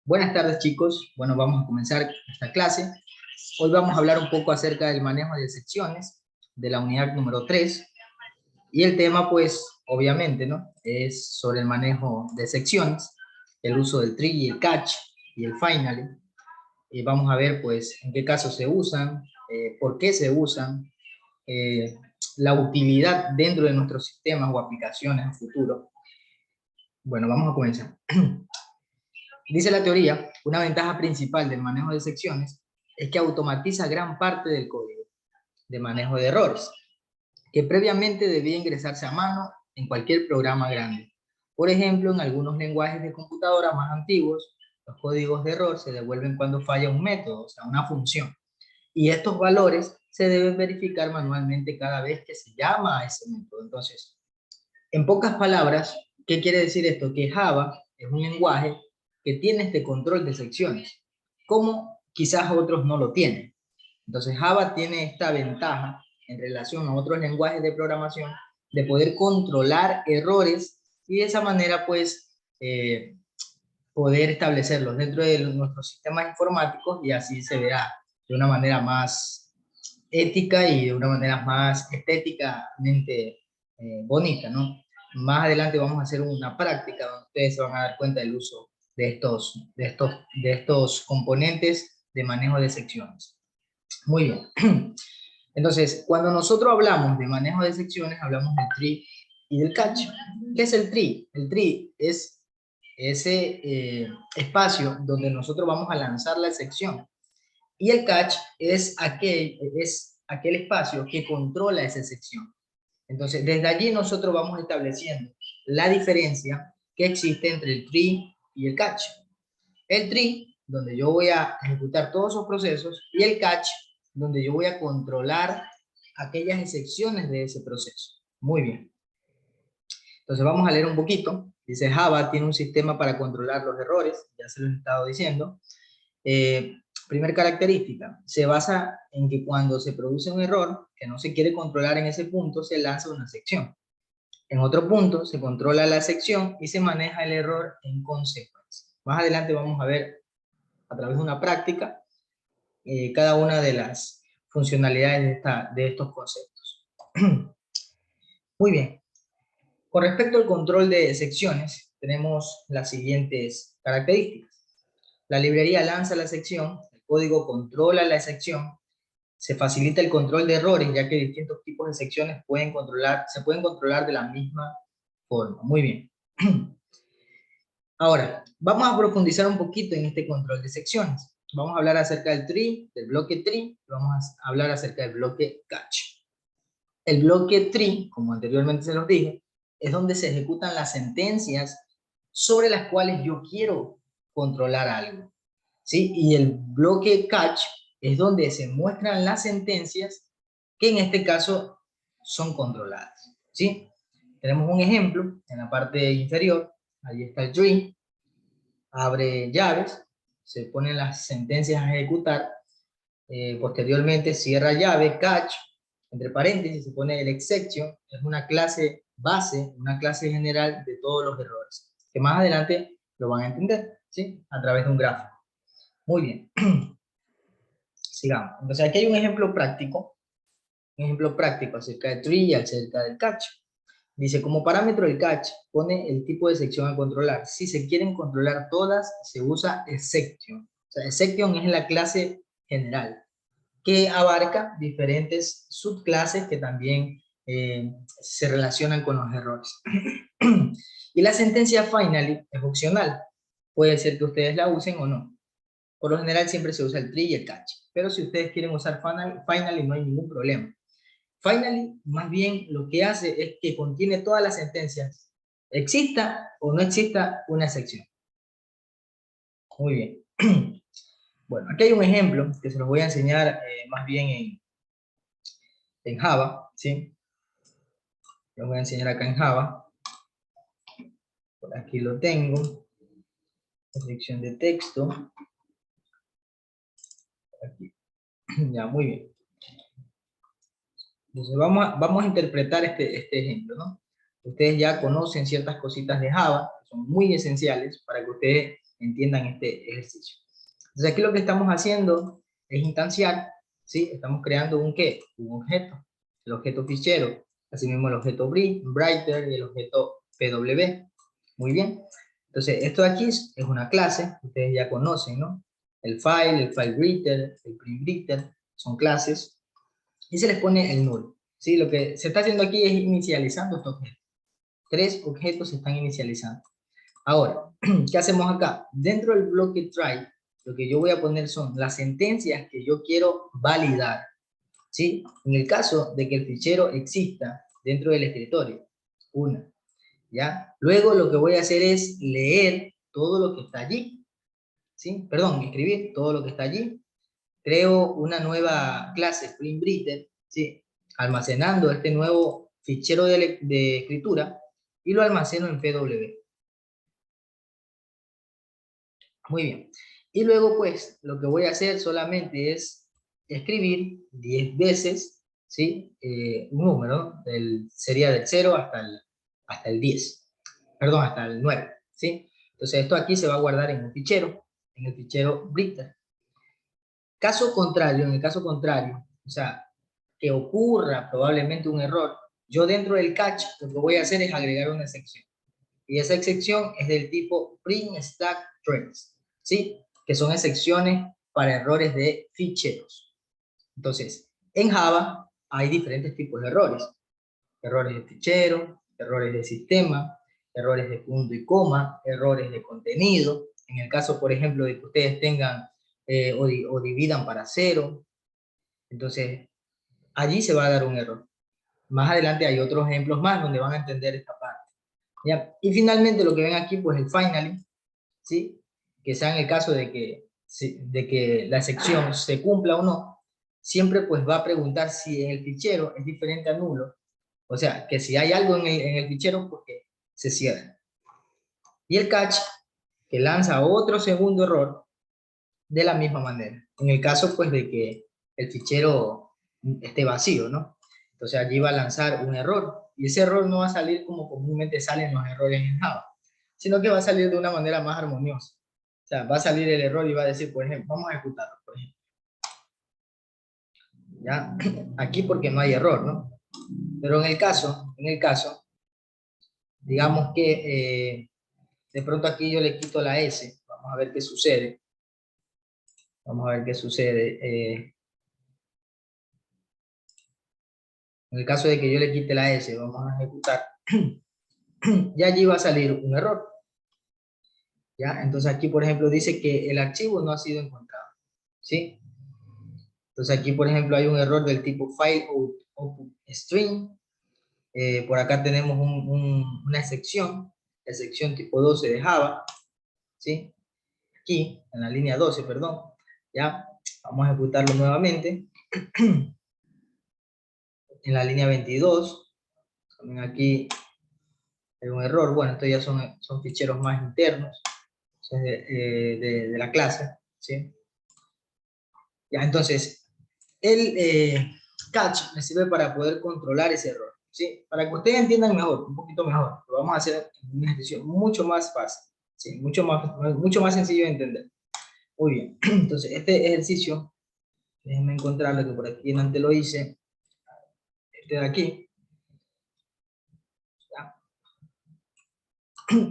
Buenas tardes, chicos. Bueno, vamos a comenzar esta clase. Hoy vamos a hablar un poco acerca del manejo de secciones de la unidad número 3. Y el tema, pues, obviamente, ¿no? Es sobre el manejo de secciones, el uso del tree y el catch y el finally. Y vamos a ver, pues, en qué casos se usan, por qué se usan, la utilidad dentro de nuestros sistemas o aplicaciones a futuro. Bueno, vamos a comenzar. Dice la teoría, una ventaja principal del manejo de secciones es que automatiza gran parte del código de manejo de errores, que previamente debía ingresarse a mano en cualquier programa grande. Por ejemplo, en algunos lenguajes de computadora más antiguos, los códigos de error se devuelven cuando falla un método, o sea, una función. Y estos valores se deben verificar manualmente cada vez que se llama a ese método. Entonces, en pocas palabras, ¿qué quiere decir esto? Que Java es un lenguaje que tiene este control de secciones, como quizás otros no lo tienen. Entonces Java tiene esta ventaja en relación a otros lenguajes de programación de poder controlar errores y de esa manera pues poder establecerlos dentro de nuestros sistemas informáticos y así se verá de una manera más ética y de una manera más estéticamente bonita, ¿no? Más adelante vamos a hacer una práctica donde ustedes se van a dar cuenta del uso de estos componentes de manejo de secciones. Muy bien. Entonces, cuando nosotros hablamos de manejo de secciones, hablamos del tree y del catch. ¿Qué es el tree? El tree es ese espacio donde nosotros vamos a lanzar la sección. Y el catch es aquel espacio que controla esa sección. Entonces, desde allí nosotros vamos estableciendo la diferencia que existe entre el tree y el catch. El tree, donde yo voy a ejecutar todos esos procesos, y el catch, donde yo voy a controlar aquellas excepciones de ese proceso. Muy bien. Entonces vamos a leer un poquito. Dice Java tiene un sistema para controlar los errores, ya se los he estado diciendo. Primer característica, se basa en que cuando se produce un error que no se quiere controlar en ese punto, se lanza una sección. En otro punto se controla la sección y se maneja el error en consecuencia. Más adelante vamos a ver a través de una práctica cada una de las funcionalidades de estos conceptos. Muy bien. Con respecto al control de secciones, tenemos las siguientes características. La librería lanza la sección, el código controla la sección, se facilita el control de errores, ya que distintos tipos de secciones se pueden controlar de la misma forma. Muy bien. Ahora, vamos a profundizar un poquito en este control de secciones. Vamos a hablar acerca del tree, del bloque tree, y vamos a hablar acerca del bloque catch. El bloque tree, como anteriormente se los dije, es donde se ejecutan las sentencias sobre las cuales yo quiero controlar algo, ¿sí? Y el bloque catch es donde se muestran las sentencias que en este caso son controladas, ¿sí? Tenemos un ejemplo en la parte inferior, ahí está el tree, abre llaves, se ponen las sentencias a ejecutar, posteriormente cierra llave, catch, entre paréntesis se pone el exception, es una clase base, una clase general de todos los errores, que más adelante lo van a entender, ¿sí? A través de un gráfico. Muy bien. Sigamos. Entonces aquí hay un ejemplo práctico acerca del tree y acerca del catch. Dice, como parámetro el catch pone el tipo de sección a controlar. Si se quieren controlar todas, se usa exception. O sea, exception es la clase general, que abarca diferentes subclases que también se relacionan con los errores. Y la sentencia finally es opcional. Puede ser que ustedes la usen o no. Por lo general siempre se usa el tree y el catch. Pero si ustedes quieren usar finally no hay ningún problema. Finally, más bien lo que hace es que contiene todas las sentencias, exista o no exista una excepción. Muy bien. Bueno, aquí hay un ejemplo que se los voy a enseñar más bien en Java, ¿sí? Los voy a enseñar acá en Java. Por aquí lo tengo. Sección de texto. Por aquí. Ya, muy bien. Entonces vamos a interpretar este ejemplo, ¿no? Ustedes ya conocen ciertas cositas de Java, que son muy esenciales para que ustedes entiendan este ejercicio. Entonces aquí lo que estamos haciendo es instanciar, ¿sí? Estamos creando un ¿qué? Un objeto, el objeto fichero, asimismo el objeto writer y el objeto pw. Muy bien. Entonces esto de aquí es una clase, ustedes ya conocen, ¿no? El file greeter, el print greeter, son clases, y se les pone el null. ¿Sí? Lo que se está haciendo aquí es inicializando estos objetos. 3 objetos se están inicializando. Ahora, ¿qué hacemos acá? Dentro del bloque try, lo que yo voy a poner son las sentencias que yo quiero validar, ¿sí? En el caso de que el fichero exista dentro del escritorio, una, ¿ya? Luego lo que voy a hacer es leer todo lo que está allí, ¿sí? Perdón, escribir todo lo que está allí. Creo una nueva clase, PrintBreather, ¿sí? Almacenando este nuevo fichero de escritura y lo almaceno en PW. Muy bien. Y luego, pues, lo que voy a hacer solamente es escribir 10 veces, ¿sí? Un número, sería del 0 hasta el 10. Perdón, hasta el 9, ¿sí? Entonces, esto aquí se va a guardar en el fichero Breather. Caso contrario, en el caso contrario, o sea, que ocurra probablemente un error, yo dentro del catch lo que voy a hacer es agregar una excepción. Y esa excepción es del tipo print stack trace, ¿sí? Que son excepciones para errores de ficheros. Entonces, en Java hay diferentes tipos de errores. Errores de fichero, errores de sistema, errores de punto y coma, errores de contenido. En el caso, por ejemplo, de que ustedes tengan o dividan para 0, entonces allí se va a dar un error. Más adelante hay otros ejemplos más donde van a entender esta parte. ¿Ya? Y finalmente lo que ven aquí, pues el finally, ¿sí? Que sea en el caso de que la sección se cumpla o no, siempre pues va a preguntar si en el fichero es diferente a nulo. O sea, que si hay algo en el fichero, pues que se cierra. Y el catch, que lanza otro segundo error de la misma manera. En el caso pues de que el fichero esté vacío, ¿no? Entonces allí va a lanzar un error. Y ese error no va a salir como comúnmente salen los errores en Java, sino que va a salir de una manera más armoniosa. O sea, va a salir el error y va a decir, por ejemplo, vamos a ejecutarlo, por ejemplo. ¿Ya? Aquí porque no hay error, ¿no? Pero en el caso, digamos que de pronto aquí yo le quito la S. Vamos a ver qué sucede. Vamos a ver qué sucede. En el caso de que yo le quite la S, vamos a ejecutar. Ya allí va a salir un error. ¿Ya? Entonces aquí, por ejemplo, dice que el archivo no ha sido encontrado. ¿Sí? Entonces aquí, por ejemplo, hay un error del tipo file output string. Por acá tenemos una excepción, la sección tipo 12 de Java. ¿Sí? Aquí, en la línea 12, perdón. ¿Ya? Vamos a ejecutarlo nuevamente. En la línea 22, también aquí hay un error. Bueno, estos ya son ficheros más internos de la clase. ¿Sí? Ya, entonces, el catch me sirve para poder controlar ese error, ¿sí? Para que ustedes entiendan mejor, un poquito mejor. Lo vamos a hacer en un ejercicio mucho más fácil, ¿sí? Mucho más sencillo de entender. Muy bien, entonces este ejercicio, déjenme encontrarlo que por aquí antes lo hice, este de aquí. ¿Ya?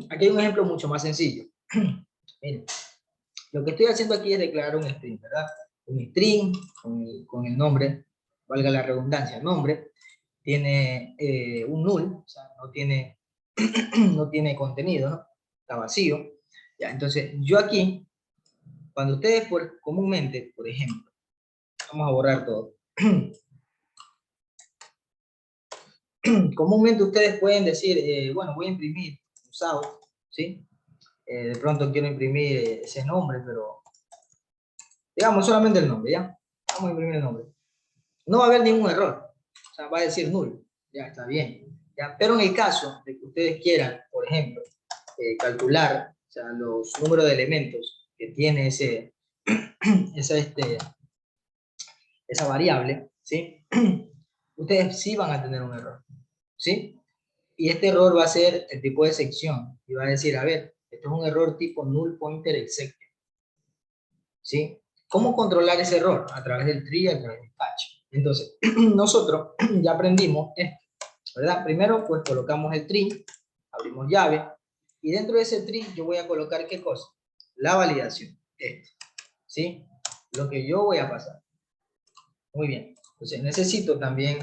Aquí hay un ejemplo mucho más sencillo. Miren, lo que estoy haciendo aquí es declarar un string, ¿verdad? Un string con el nombre, valga la redundancia, nombre, tiene un null, o sea, no tiene, no tiene contenido, ¿no? Está vacío. Ya, entonces, yo aquí, cuando ustedes comúnmente, por ejemplo, vamos a borrar todo. Comúnmente ustedes pueden decir, bueno, voy a imprimir usado, ¿sí? De pronto quiero imprimir ese nombre, pero digamos solamente el nombre, ¿ya? Vamos a imprimir el nombre. No va a haber ningún error, o sea, va a decir null, ya está bien. ¿Ya? Pero en el caso de que ustedes quieran, por ejemplo, calcular, o sea, los números de elementos que tiene esa variable, ¿sí? Ustedes sí van a tener un error, ¿sí? Y este error va a ser el tipo de sección, y va a decir, a ver, Esto es un error tipo null pointer exception. ¿Sí? ¿Cómo controlar ese error? A través del tree, a través del catch. Entonces, nosotros ya aprendimos esto, ¿verdad? Primero, pues colocamos el tree, abrimos llave, y dentro de ese tree yo voy a colocar, ¿qué cosa? La validación, esto, ¿sí? Lo que yo voy a pasar. Muy bien. Entonces, necesito también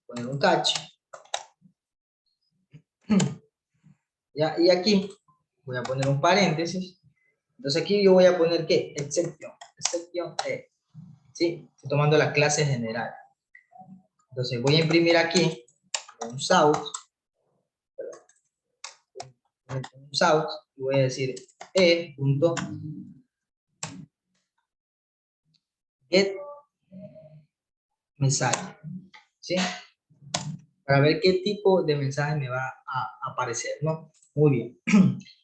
poner un catch. ¿Ya? Y aquí voy a poner un paréntesis. Entonces aquí yo voy a poner ¿qué? Exception. Exception E. ¿Sí? Estoy tomando la clase general. Entonces voy a imprimir aquí un south. Un south. Y voy a decir get mensaje. ¿Sí? Para ver qué tipo de mensaje me va a aparecer, ¿no? Muy bien.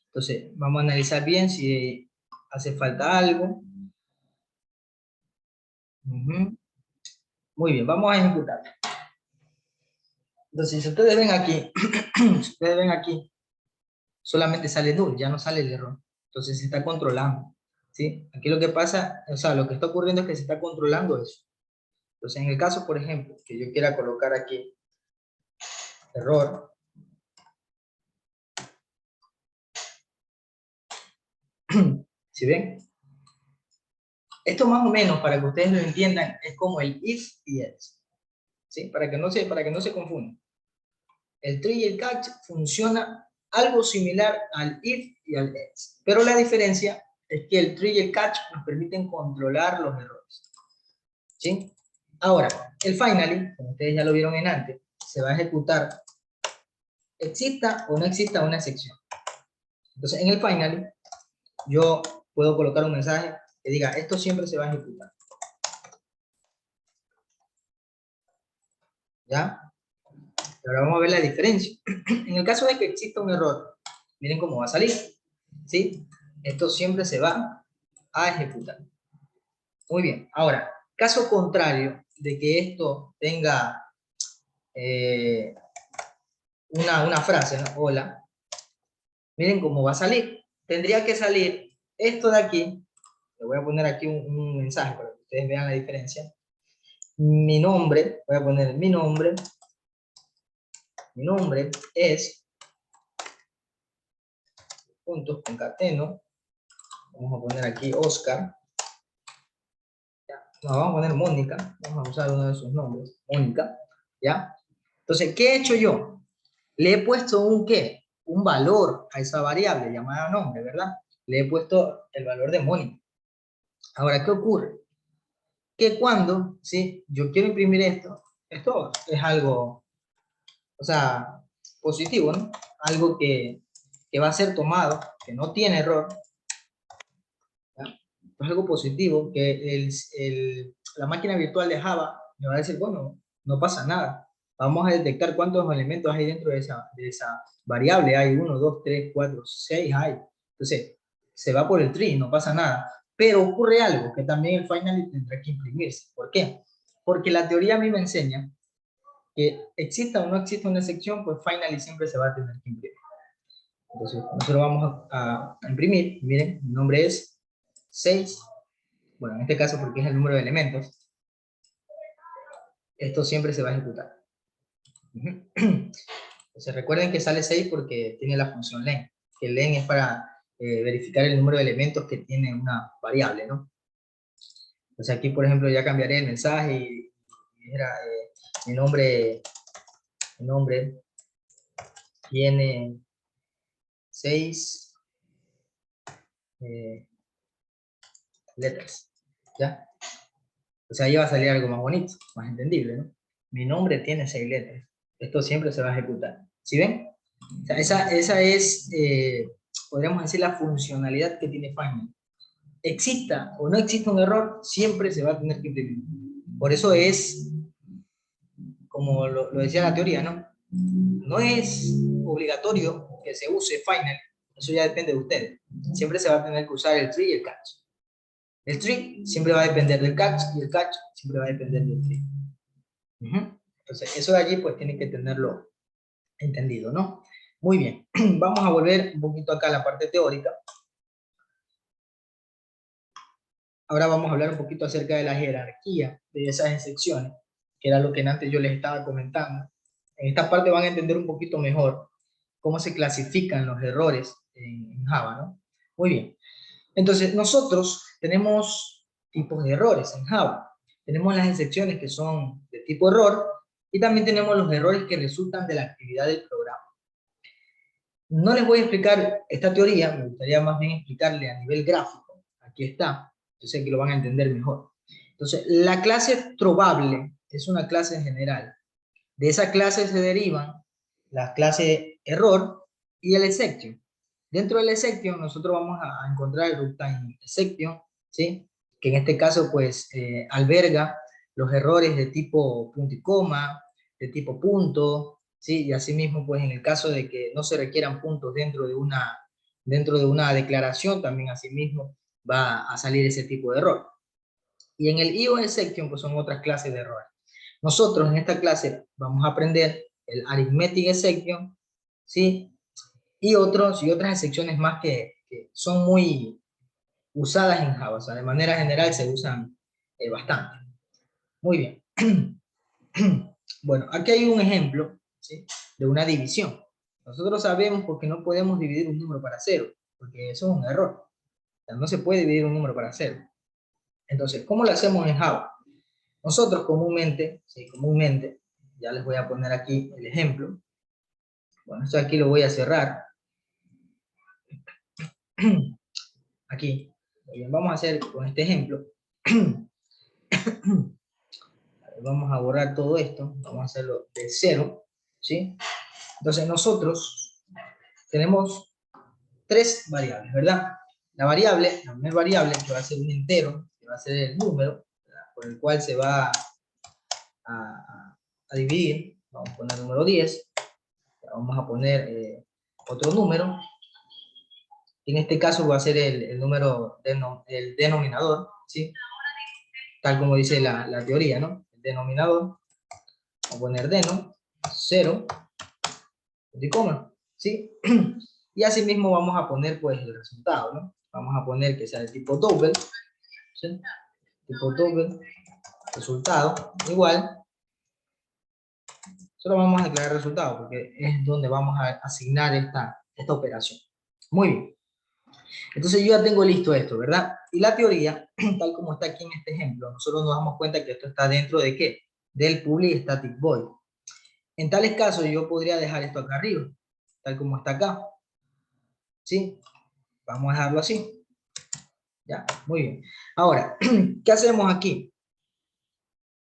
Entonces, vamos a analizar bien si hace falta algo. Muy bien, vamos a ejecutar. Entonces, si ustedes ven aquí, si ustedes ven aquí, solamente sale null, ya no sale el error. Entonces se está controlando, ¿sí? Aquí lo que pasa, o sea, lo que está ocurriendo es que se está controlando eso. Entonces, en el caso, por ejemplo, que yo quiera colocar aquí error, ¿sí ven? Esto más o menos, para que ustedes lo entiendan, es como el if y else, ¿sí? Para que no se confundan. El tree y el catch funciona algo similar al if y al else, pero la diferencia es que el tree y el catch nos permiten controlar los errores, ¿sí? Ahora, el finally, como ustedes ya lo vieron en antes, se va a ejecutar exista o no exista una sección. Entonces, en el finally, yo puedo colocar un mensaje que diga, esto siempre se va a ejecutar. ¿Ya? Ahora vamos a ver la diferencia. En el caso de que exista un error, miren cómo va a salir, ¿sí? Esto siempre se va a ejecutar. Muy bien. Ahora, caso contrario de que esto tenga una frase, ¿no? Hola. Miren cómo va a salir. Tendría que salir esto de aquí. Le voy a poner aquí un mensaje para que ustedes vean la diferencia. Mi nombre, voy a poner mi nombre. Mi nombre es, puntos, concateno. Vamos a poner aquí Oscar. No, vamos a poner Mónica. Vamos a usar uno de sus nombres. Mónica. ¿Ya? Entonces, ¿qué he hecho yo? Le he puesto un ¿qué? Un valor a esa variable llamada nombre, ¿verdad? Le he puesto el valor de Mónica. Ahora, ¿qué ocurre? Que cuando, ¿sí? Yo quiero imprimir esto es algo, o sea, positivo, ¿no? Algo que va a ser tomado, que no tiene error, ¿ya? Es algo positivo, que la máquina virtual de Java me va a decir, bueno, no pasa nada. Vamos a detectar cuántos elementos hay dentro de esa variable. Hay 1, 2, 3, 4, 6 hay. Entonces, se va por el tree, no pasa nada. Pero ocurre algo que también el finally tendrá que imprimirse. ¿Por qué? Porque la teoría a mí me enseña que exista o no exista una sección, pues finally siempre se va a tener que imprimir. Entonces, nosotros vamos a imprimir. Miren, mi nombre es 6. Bueno, en este caso porque es el número de elementos. Esto siempre se va a ejecutar. Entonces recuerden que sale 6 porque tiene la función len, que len es para verificar el número de elementos que tiene una variable, ¿no? Entonces aquí, por ejemplo, ya cambiaré el mensaje y era mi nombre tiene 6 letras, ¿ya? O sea, ahí va a salir algo más bonito, más entendible, ¿no? Mi nombre tiene 6 letras. Esto siempre se va a ejecutar. ¿Sí ven? O sea, esa es, podríamos decir, la funcionalidad que tiene Finally. Exista o no exista un error, siempre se va a tener que imprimir. Por eso es, como lo decía la teoría, ¿no? No es obligatorio que se use Finally, eso ya depende de ustedes. Siempre se va a tener que usar el tree y el catch. El tree siempre va a depender del catch y el catch siempre va a depender del tree. Entonces, eso de allí pues tienen que tenerlo entendido, ¿no? Muy bien, vamos a volver un poquito acá a la parte teórica. Ahora vamos a hablar un poquito acerca de la jerarquía de esas excepciones, que era lo que antes yo les estaba comentando. En esta parte van a entender un poquito mejor cómo se clasifican los errores en Java, ¿no? Muy bien. Entonces, nosotros tenemos tipos de errores en Java. Tenemos las excepciones que son de tipo error y también tenemos los errores que resultan de la actividad del programa. No les voy a explicar esta teoría, me gustaría más bien explicarle a nivel gráfico. Aquí está, yo sé que lo van a entender mejor. Entonces, la clase trovable es una clase general. De esa clase se derivan las clases error y el exception. Dentro del exception nosotros vamos a encontrar el runtime exception, ¿sí? Que en este caso pues alberga los errores de tipo punto y coma, de tipo punto, ¿sí? Y asimismo pues en el caso de que no se requieran puntos dentro de una declaración, también asimismo va a salir ese tipo de error. Y en el IO exception pues son otras clases de errores. Nosotros en esta clase vamos a aprender el arithmetic exception, ¿sí? Y otras excepciones más que son muy usadas en Java, o sea, de manera general se usan bastante. Muy bien. Bueno, aquí hay un ejemplo, ¿sí? De una división. Nosotros sabemos porque no podemos dividir un número para cero, porque eso es un error. O sea, no se puede dividir un número para cero. Entonces, ¿cómo lo hacemos en Java? Nosotros comúnmente, sí, comúnmente, ya les voy a poner aquí el ejemplo. Bueno, esto aquí lo voy a cerrar. Aquí. Muy bien, vamos a hacer con este ejemplo. Vamos a borrar todo esto. Vamos a hacerlo de cero, ¿sí? Entonces nosotros tenemos tres variables, ¿verdad? La primera variable, que va a ser un entero, que va a ser el número, ¿verdad? Por el cual se va a dividir. Vamos a poner número 10. Vamos a poner otro número. En este caso va a ser el número, el denominador, ¿sí? Tal como dice la teoría, ¿no? El denominador, vamos a poner deno, 0, y coma, ¿sí? Y así mismo vamos a poner, pues, el resultado, ¿no? Vamos a poner que sea de tipo double, ¿sí? Tipo double, resultado, igual. Solo vamos a declarar resultado, porque es donde vamos a asignar esta operación. Muy bien. Entonces yo ya tengo listo esto, ¿verdad? Y la teoría, tal como está aquí en este ejemplo, nosotros nos damos cuenta que esto está dentro de ¿qué? Del public static void. En tales casos yo podría dejar esto acá arriba, tal como está acá. ¿Sí? Vamos a dejarlo así. Ya, muy bien. Ahora, ¿qué hacemos aquí?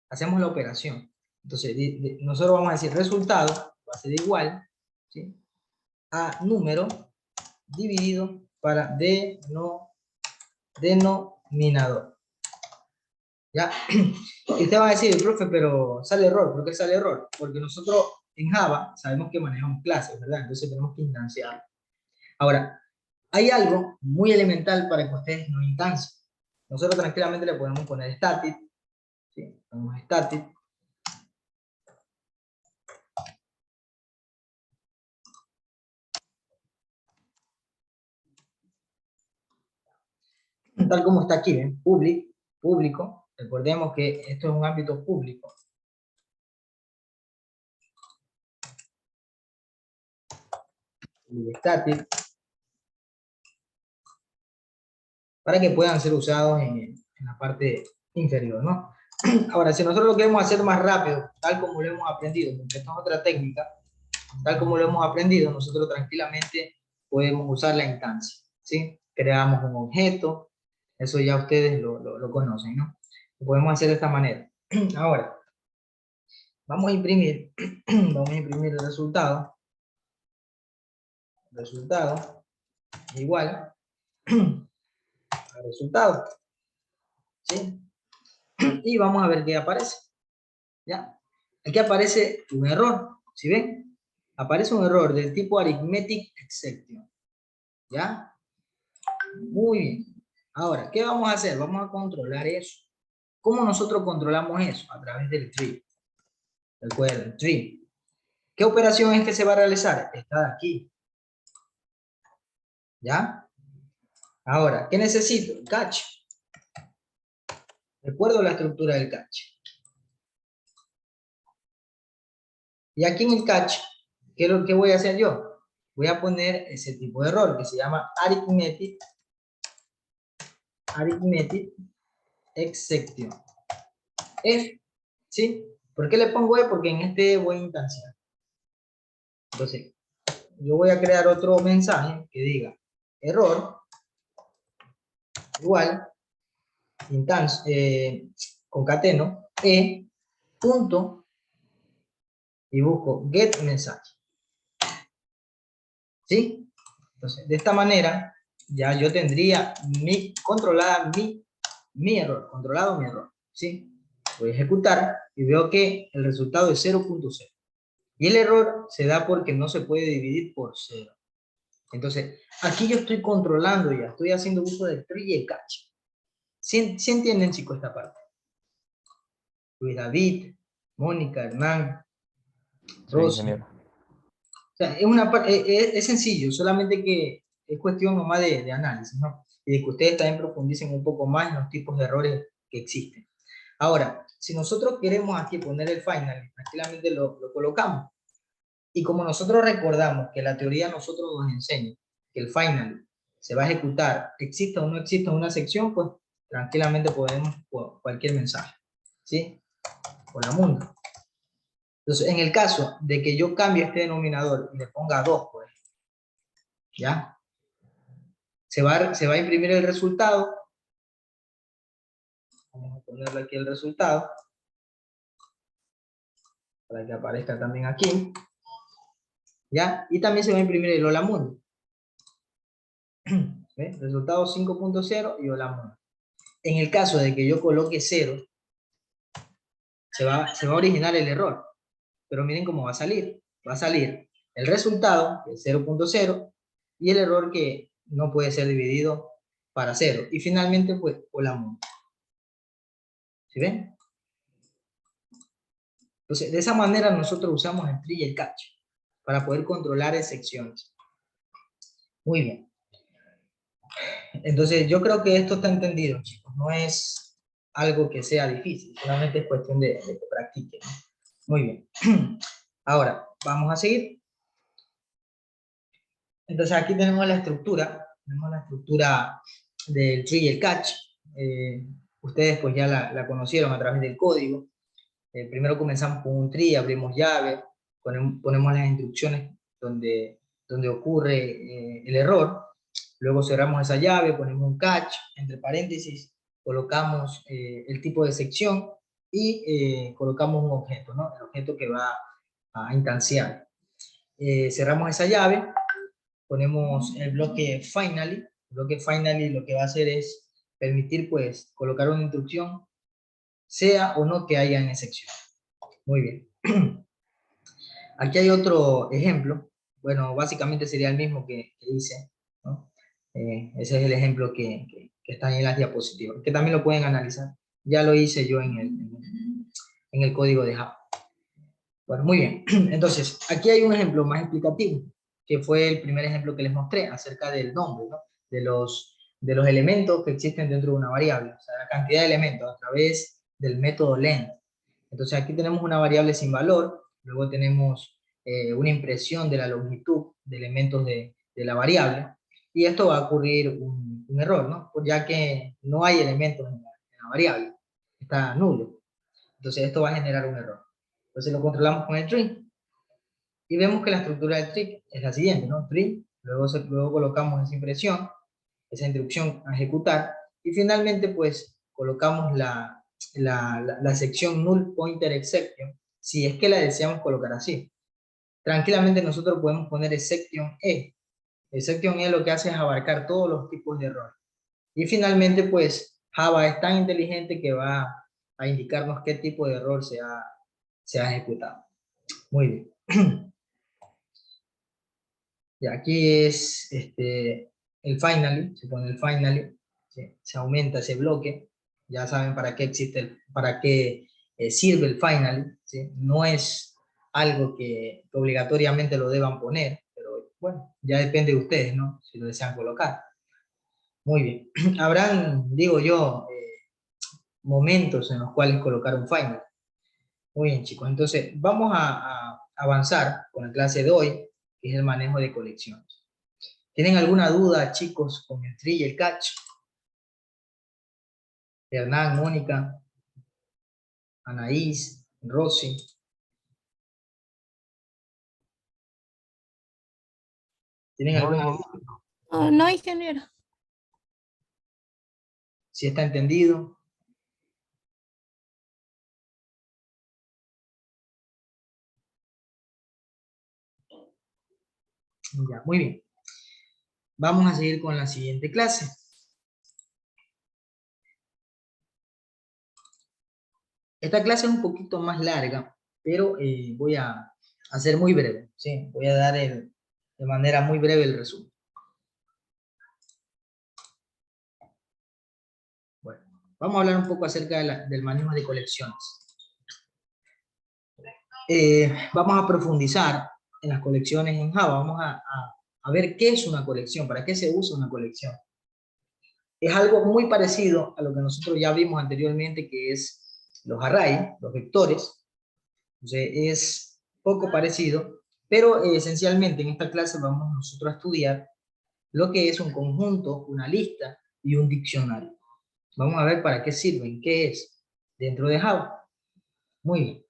Hacemos la operación. Entonces, nosotros vamos a decir resultado va a ser igual, ¿sí? A número dividido para denominador. ¿Ya? Y usted va a decir, profe, pero sale error. ¿Por qué sale error? Porque nosotros en Java sabemos que manejamos clases, ¿verdad? Entonces tenemos que instanciar. Ahora, hay algo muy elemental para que ustedes no instancien. Nosotros tranquilamente le podemos poner static, ¿sí? Ponemos static. Tal como está aquí, ¿ven? Público. Recordemos que esto es un ámbito público. Static. Para que puedan ser usados en la parte inferior, ¿no? Ahora, si nosotros lo queremos hacer más rápido, tal como lo hemos aprendido, porque esto es otra técnica, tal como lo hemos aprendido, nosotros tranquilamente podemos usar la instancia, ¿sí? Creamos un objeto, eso ya ustedes lo conocen, ¿no? Lo podemos hacer de esta manera. Ahora, vamos a imprimir el resultado igual al resultado, ¿sí? Y vamos a ver qué aparece, ¿ya? Aquí aparece un error, ¿sí ven? Aparece un error del tipo arithmetic exception, ¿ya? Muy bien. Ahora, ¿qué vamos a hacer? Vamos a controlar eso. ¿Cómo nosotros controlamos eso? A través del tree. Recuerden, tree. ¿Qué operación es que se va a realizar? Esta de aquí. ¿Ya? Ahora, ¿qué necesito? El catch. Recuerdo la estructura del catch. Y aquí en el catch, ¿qué es lo que voy a hacer yo? Voy a poner ese tipo de error que se llama arithmetic exception. F, ¿sí? ¿Por qué le pongo E? Porque en este voy a instanciar. Entonces, yo voy a crear otro mensaje que diga error igual concateno E punto y busco get mensaje. ¿Sí? Entonces, de esta manera, ya yo tendría controlado mi error, ¿sí? Voy a ejecutar y veo que el resultado es 0.0. Y el error se da porque no se puede dividir por 0. Entonces, aquí yo estoy controlando ya, estoy haciendo uso del tree y el catch. ¿Sí entienden, chicos, esta parte? Luis David, Mónica, Hernán, Sí, Rosy. ingeniero. O sea, es sencillo, solamente que es cuestión nomás de análisis, ¿no? Y de que ustedes también profundicen un poco más en los tipos de errores que existen. Ahora, si nosotros queremos aquí poner el final, tranquilamente lo colocamos. Y como nosotros recordamos que la teoría nosotros nos enseña que el final se va a ejecutar, exista o no exista una sección, pues tranquilamente podemos cualquier mensaje, ¿sí? Por la mundo. Entonces, en el caso de que yo cambie este denominador y le ponga 2, pues, ¿ya? Se va a imprimir el resultado. Vamos a ponerle aquí el resultado para que aparezca también aquí, ¿ya? Y también se va a imprimir el hola mundo. ¿Ve? Resultado 5.0 y hola mundo. En el caso de que yo coloque 0, se va a originar el error. Pero miren cómo va a salir. Va a salir el resultado, que es 0.0, y el error que no puede ser dividido para 0. Y finalmente, pues, hola mundo. ¿Sí ven? Entonces, de esa manera nosotros usamos el tree y el catch para poder controlar excepciones. Muy bien. Entonces, yo creo que esto está entendido, chicos. No es algo que sea difícil, solamente es cuestión de que practiquen. Muy bien. Ahora, vamos a seguir. Entonces, aquí tenemos la estructura del tree y el catch. Ustedes pues ya la conocieron a través del código. Primero comenzamos con un tree, abrimos llave, ponemos las instrucciones donde ocurre el error. Luego cerramos esa llave, ponemos un catch, entre paréntesis, colocamos el tipo de sección y colocamos un objeto, ¿no? El objeto que va a instanciar. Cerramos esa llave, ponemos el bloque finally. El bloque finally lo que va a hacer es permitir, pues, colocar una instrucción, sea o no que haya en excepción. Muy bien. Aquí hay otro ejemplo. Bueno, básicamente sería el mismo que hice, ¿no? Ese es el ejemplo que está en las diapositivas, que también lo pueden analizar. Ya lo hice yo en el código de Java. Bueno, muy bien. Entonces, aquí hay un ejemplo más explicativo, que fue el primer ejemplo que les mostré acerca del nombre, ¿no? De los elementos que existen dentro de una variable, o sea, la cantidad de elementos a través del método length. Entonces, aquí tenemos una variable sin valor, luego tenemos una impresión de la longitud de elementos de la variable, y esto va a ocurrir un error, ¿no? Ya que no hay elementos en la variable, está nulo. Entonces, esto va a generar un error. Entonces lo controlamos con el tree. Y vemos que la estructura del tree es la siguiente, ¿no? Tree, luego colocamos esa impresión, esa instrucción a ejecutar, y finalmente pues colocamos la sección null pointer exception, si es que la deseamos colocar así. Tranquilamente nosotros podemos poner exception E. Exception E lo que hace es abarcar todos los tipos de errores. Y finalmente pues Java es tan inteligente que va a indicarnos qué tipo de error se ha ejecutado. Muy bien. Y aquí es el finally, se pone el finally, ¿sí? Se aumenta ese bloque. Ya saben para qué existe, para qué sirve el finally, ¿sí? No es algo que obligatoriamente lo deban poner, pero bueno, ya depende de ustedes, ¿no? Si lo desean colocar. Muy bien. Habrán, digo yo, momentos en los cuales colocar un final. Muy bien, chicos. Entonces, vamos a avanzar con la clase de hoy, que es el manejo de colecciones. ¿Tienen alguna duda, chicos, con el tree y el catch? Hernán, Mónica, Anaís, Rosy. ¿Tienen No, alguna ingeniero. duda? Oh, no, ingeniero. ¿Si está entendido? Ya, muy bien. Vamos a seguir con la siguiente clase. Esta clase es un poquito más larga, pero voy a hacer muy breve, ¿sí? Voy a dar de manera muy breve el resumen. Bueno, vamos a hablar un poco acerca del manejo de colecciones. Vamos a profundizar en las colecciones en Java. Vamos a ver qué es una colección, para qué se usa una colección. Es algo muy parecido a lo que nosotros ya vimos anteriormente, que es los arrays, los vectores. Entonces, es poco parecido, pero esencialmente en esta clase vamos nosotros a estudiar lo que es un conjunto, una lista y un diccionario. Vamos a ver para qué sirven, qué es dentro de Java. Muy bien.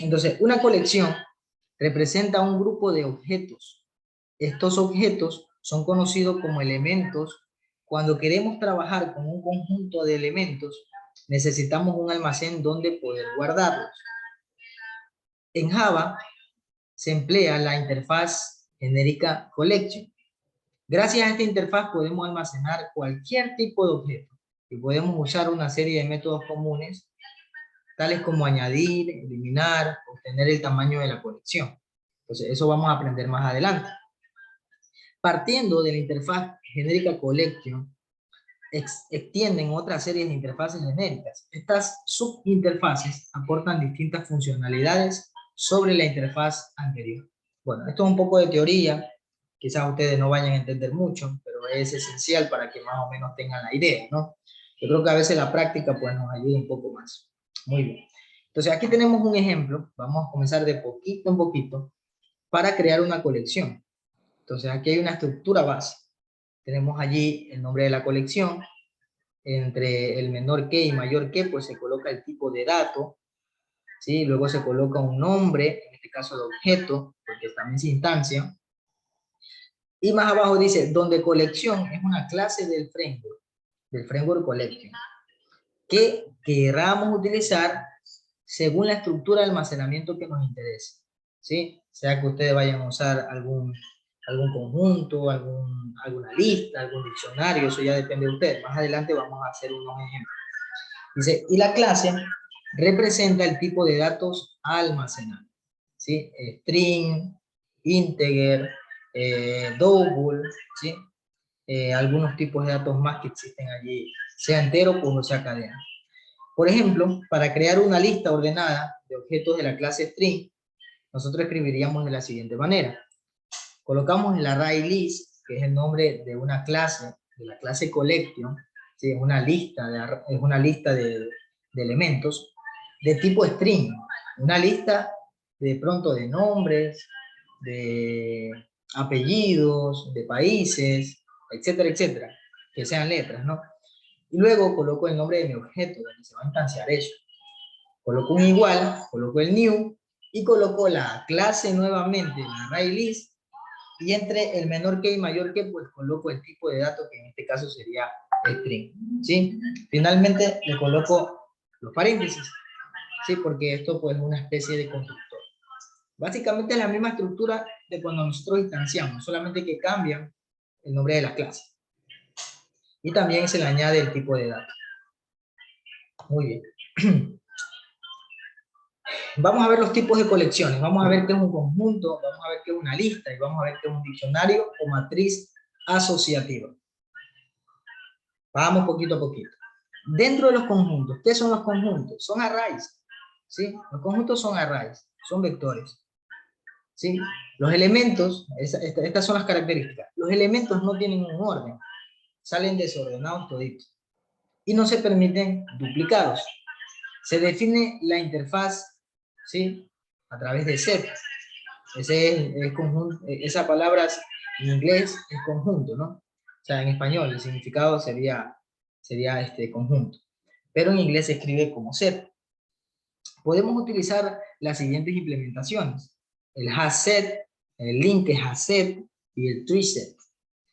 Entonces, una colección representa un grupo de objetos. Estos objetos son conocidos como elementos. Cuando queremos trabajar con un conjunto de elementos, necesitamos un almacén donde poder guardarlos. En Java se emplea la interfaz genérica collection. Gracias a esta interfaz podemos almacenar cualquier tipo de objeto y podemos usar una serie de métodos comunes, tales como añadir, eliminar, obtener el tamaño de la colección. Entonces, eso vamos a aprender más adelante. Partiendo de la interfaz genérica collection, extienden otra serie de interfaces genéricas. Estas subinterfaces aportan distintas funcionalidades sobre la interfaz anterior. Bueno, esto es un poco de teoría, quizás ustedes no vayan a entender mucho, pero es esencial para que más o menos tengan la idea, ¿no? Yo creo que a veces la práctica pues nos ayuda un poco más. Muy bien. Entonces aquí tenemos un ejemplo, vamos a comenzar de poquito en poquito para crear una colección. Entonces aquí hay una estructura base. Tenemos allí el nombre de la colección, entre el menor que y mayor que, pues se coloca el tipo de dato, ¿sí? Luego se coloca un nombre, en este caso de objeto, porque también es instancia. Y más abajo dice, donde colección es una clase del framework collection, que queramos utilizar según la estructura de almacenamiento que nos interese, ¿sí? Sea que ustedes vayan a usar algún conjunto, alguna lista, algún diccionario, eso ya depende de ustedes. Más adelante vamos a hacer unos ejemplos. Dice, y la clase representa el tipo de datos a almacenar, ¿sí? String, integer, double, ¿sí? Algunos tipos de datos más que existen allí, sea entero pues, o sea cadena. Por ejemplo, para crear una lista ordenada de objetos de la clase string, nosotros escribiríamos de la siguiente manera. Colocamos el array list, que es el nombre de una clase, de la clase collection, ¿sí? Es una lista de elementos de tipo string, una lista de pronto de nombres, de apellidos, de países, etcétera, etcétera, que sean letras, ¿no? Y luego coloco el nombre de mi objeto, donde se va a instanciar eso. Coloco un igual, coloco el new, y coloco la clase nuevamente, el array list, y entre el menor que y mayor que, pues coloco el tipo de dato, que en este caso sería string, ¿sí? Finalmente le coloco los paréntesis, ¿sí? Porque esto pues es una especie de constructor. Básicamente es la misma estructura de cuando nosotros instanciamos, solamente que cambian el nombre de la clase. Y también se le añade el tipo de dato. Muy bien. Vamos a ver los tipos de colecciones. Vamos a ver qué es un conjunto, vamos a ver qué es una lista y vamos a ver qué es un diccionario o matriz asociativa. Vamos poquito a poquito. Dentro de los conjuntos, ¿qué son los conjuntos? Son arrays, ¿sí? Los conjuntos son arrays. son vectores. ¿Sí? Los elementos, estas son las características. Los elementos no tienen un orden, salen desordenados toditos y no se permiten duplicados. Se define la interfaz, ¿sí?, a través de set. Esa palabra en inglés es conjunto, ¿no? O sea, en español el significado sería conjunto, pero en inglés se escribe como set. Podemos utilizar las siguientes implementaciones: el hasSet, el linked hasSet y el treeset.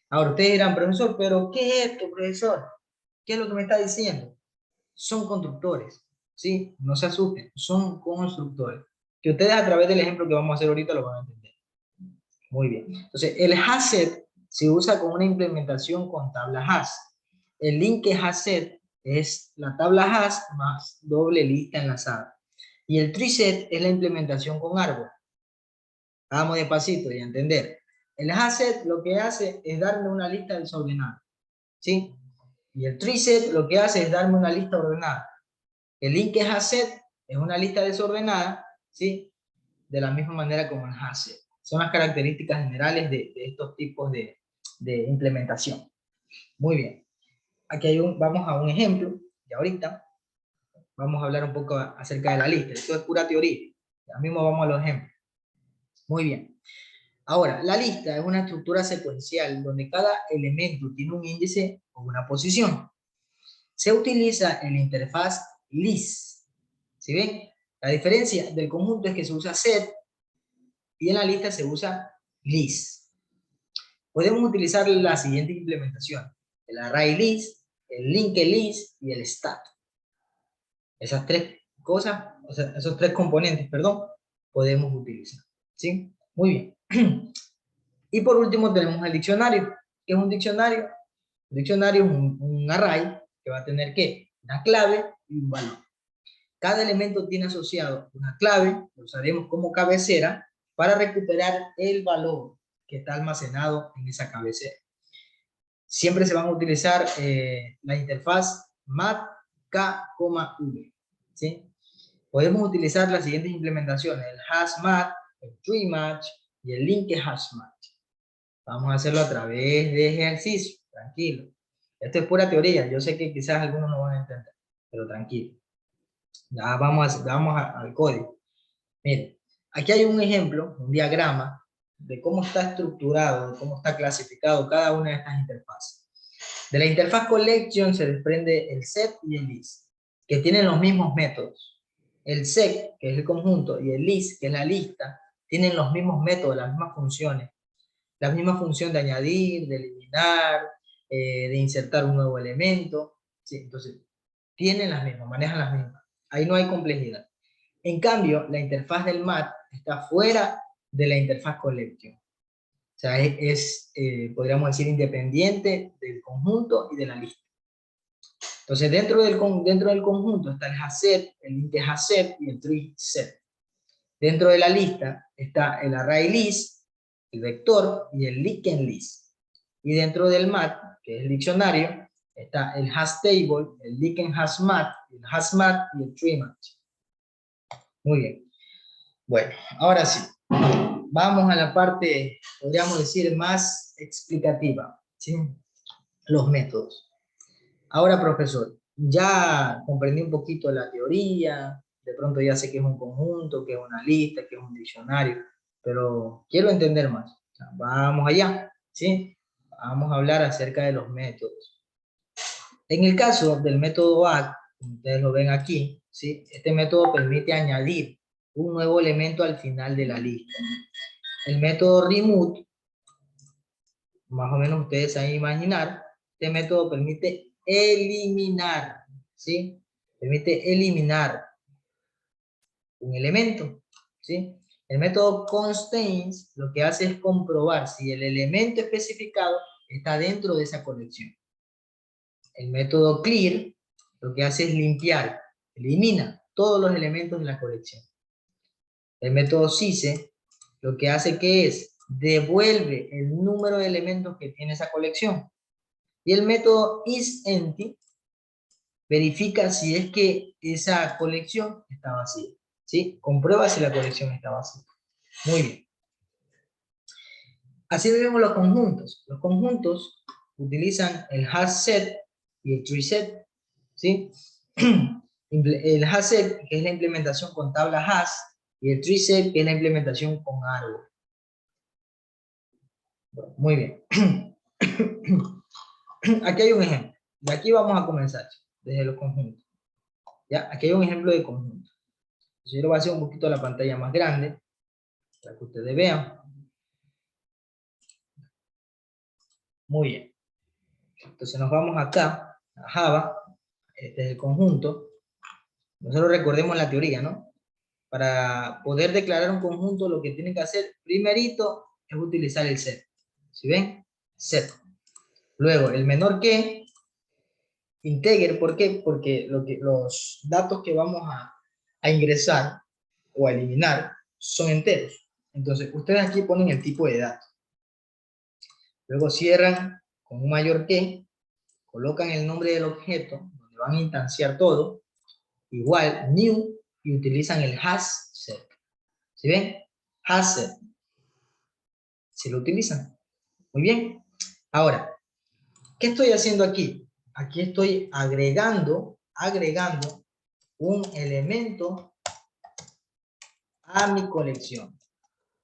Ahora ustedes dirán, profesor, ¿pero qué es esto, profesor? ¿Qué es lo que me está diciendo? Son constructores, ¿sí? No se asusten, son constructores. Que ustedes a través del ejemplo que vamos a hacer ahorita lo van a entender. Muy bien. Entonces, el hasSet se usa con una implementación con tabla has. El linked hasSet es la tabla has más doble lista enlazada. Y el treeset es la implementación con árbol. Vamos despacito y a entender. El hasSet lo que hace es darme una lista desordenada, ¿sí? Y el treeset lo que hace es darme una lista ordenada. El linked hasSet es una lista desordenada, ¿sí?, de la misma manera como el hasSet. Son las características generales de estos tipos de implementación. Muy bien. Aquí vamos a un ejemplo, y ahorita vamos a hablar un poco acerca de la lista. Esto es pura teoría. Ya mismo vamos a los ejemplos. Muy bien. Ahora, la lista es una estructura secuencial donde cada elemento tiene un índice o una posición. Se utiliza en la interfaz list. ¿Sí ven? La diferencia del conjunto es que se usa set y en la lista se usa list. Podemos utilizar la siguiente implementación: el array list, el linked list y el stat. Esas tres cosas, o sea, esos tres componentes, perdón, podemos utilizar. ¿Sí? Muy bien. Y por último tenemos el diccionario. ¿Qué es un diccionario? Un diccionario es un array que va a tener ¿qué? Una clave y un valor. Cada elemento tiene asociado una clave, lo usaremos como cabecera para recuperar el valor que está almacenado en esa cabecera. Siempre se van a utilizar la interfaz mat k,v, ¿sí? Podemos utilizar las siguientes implementaciones: el hashMat, el treematch y el linked hashmatch. Vamos a hacerlo a través de ejercicio, tranquilo. Esto es pura teoría, yo sé que quizás algunos no van a entender, pero tranquilo. Ya vamos al código. Miren, aquí hay un ejemplo, un diagrama de cómo está estructurado, de cómo está clasificado cada una de estas interfaces. De la interfaz collection se desprende el set y el list, que tienen los mismos métodos. El set, que es el conjunto, y el list, que es la lista, tienen los mismos métodos, las mismas funciones. La misma función de añadir, de eliminar, de insertar un nuevo elemento. ¿Sí? Entonces, tienen las mismas, manejan las mismas. Ahí no hay complejidad. En cambio, la interfaz del mat está fuera de la interfaz collection. O sea, podríamos decir, independiente del conjunto y de la lista. Entonces, dentro del conjunto está el hasSet, el linked hasSet y el treeset. Dentro de la lista está el array list, el vector y el linked list. Y dentro del mat, que es el diccionario, está el hasTable, el linked hasMat, el hasMat y el treematch. Muy bien. Bueno, ahora sí. Vamos a la parte, podríamos decir, más explicativa, ¿sí? Los métodos. Ahora, profesor, ya comprendí un poquito la teoría, de pronto ya sé que es un conjunto, que es una lista, que es un diccionario, pero quiero entender más. O sea, vamos allá, ¿sí? Vamos a hablar acerca de los métodos. En el caso del método add, como ustedes lo ven aquí, ¿sí? Este método permite añadir un nuevo elemento al final de la lista. El método remove, más o menos ustedes saben imaginar, este método permite eliminar, ¿sí? Permite eliminar un elemento, ¿sí? El método constraints lo que hace es comprobar si el elemento especificado está dentro de esa colección. El método clear lo que hace es limpiar, elimina todos los elementos de la colección. El método sise lo que hace que es devuelve el número de elementos que tiene esa colección. Y el método isEmpty verifica si es que esa colección está vacía. ¿sí? Comprueba si la colección está vacía. Muy bien. Así vemos los conjuntos. Los conjuntos utilizan el hash set y el tree set, ¿sí? El hash set, que es la implementación con tabla hash, y el tree set, que es la implementación con árbol. Muy bien. Aquí hay un ejemplo. De aquí vamos a comenzar, desde los conjuntos. ¿Ya? Aquí hay un ejemplo de conjunto. Yo lo voy a hacer un poquito la pantalla más grande, para que ustedes vean. Muy bien. Entonces nos vamos acá, a Java, este es el conjunto. Nosotros recordemos la teoría, ¿no? Para poder declarar un conjunto, lo que tienen que hacer primerito es utilizar el set. ¿Sí ven? Set. Luego, el menor que, integer. ¿Por qué? Porque los datos que vamos a ingresar o a eliminar son enteros. Entonces, ustedes aquí ponen el tipo de datos. Luego cierran con un mayor que, colocan el nombre del objeto, donde van a instanciar todo, igual, new, y utilizan el hash set. ¿Sí ven? Hash set. ¿Sí lo utilizan? Muy bien. Ahora, ¿qué estoy haciendo aquí? Aquí estoy agregando un elemento a mi colección.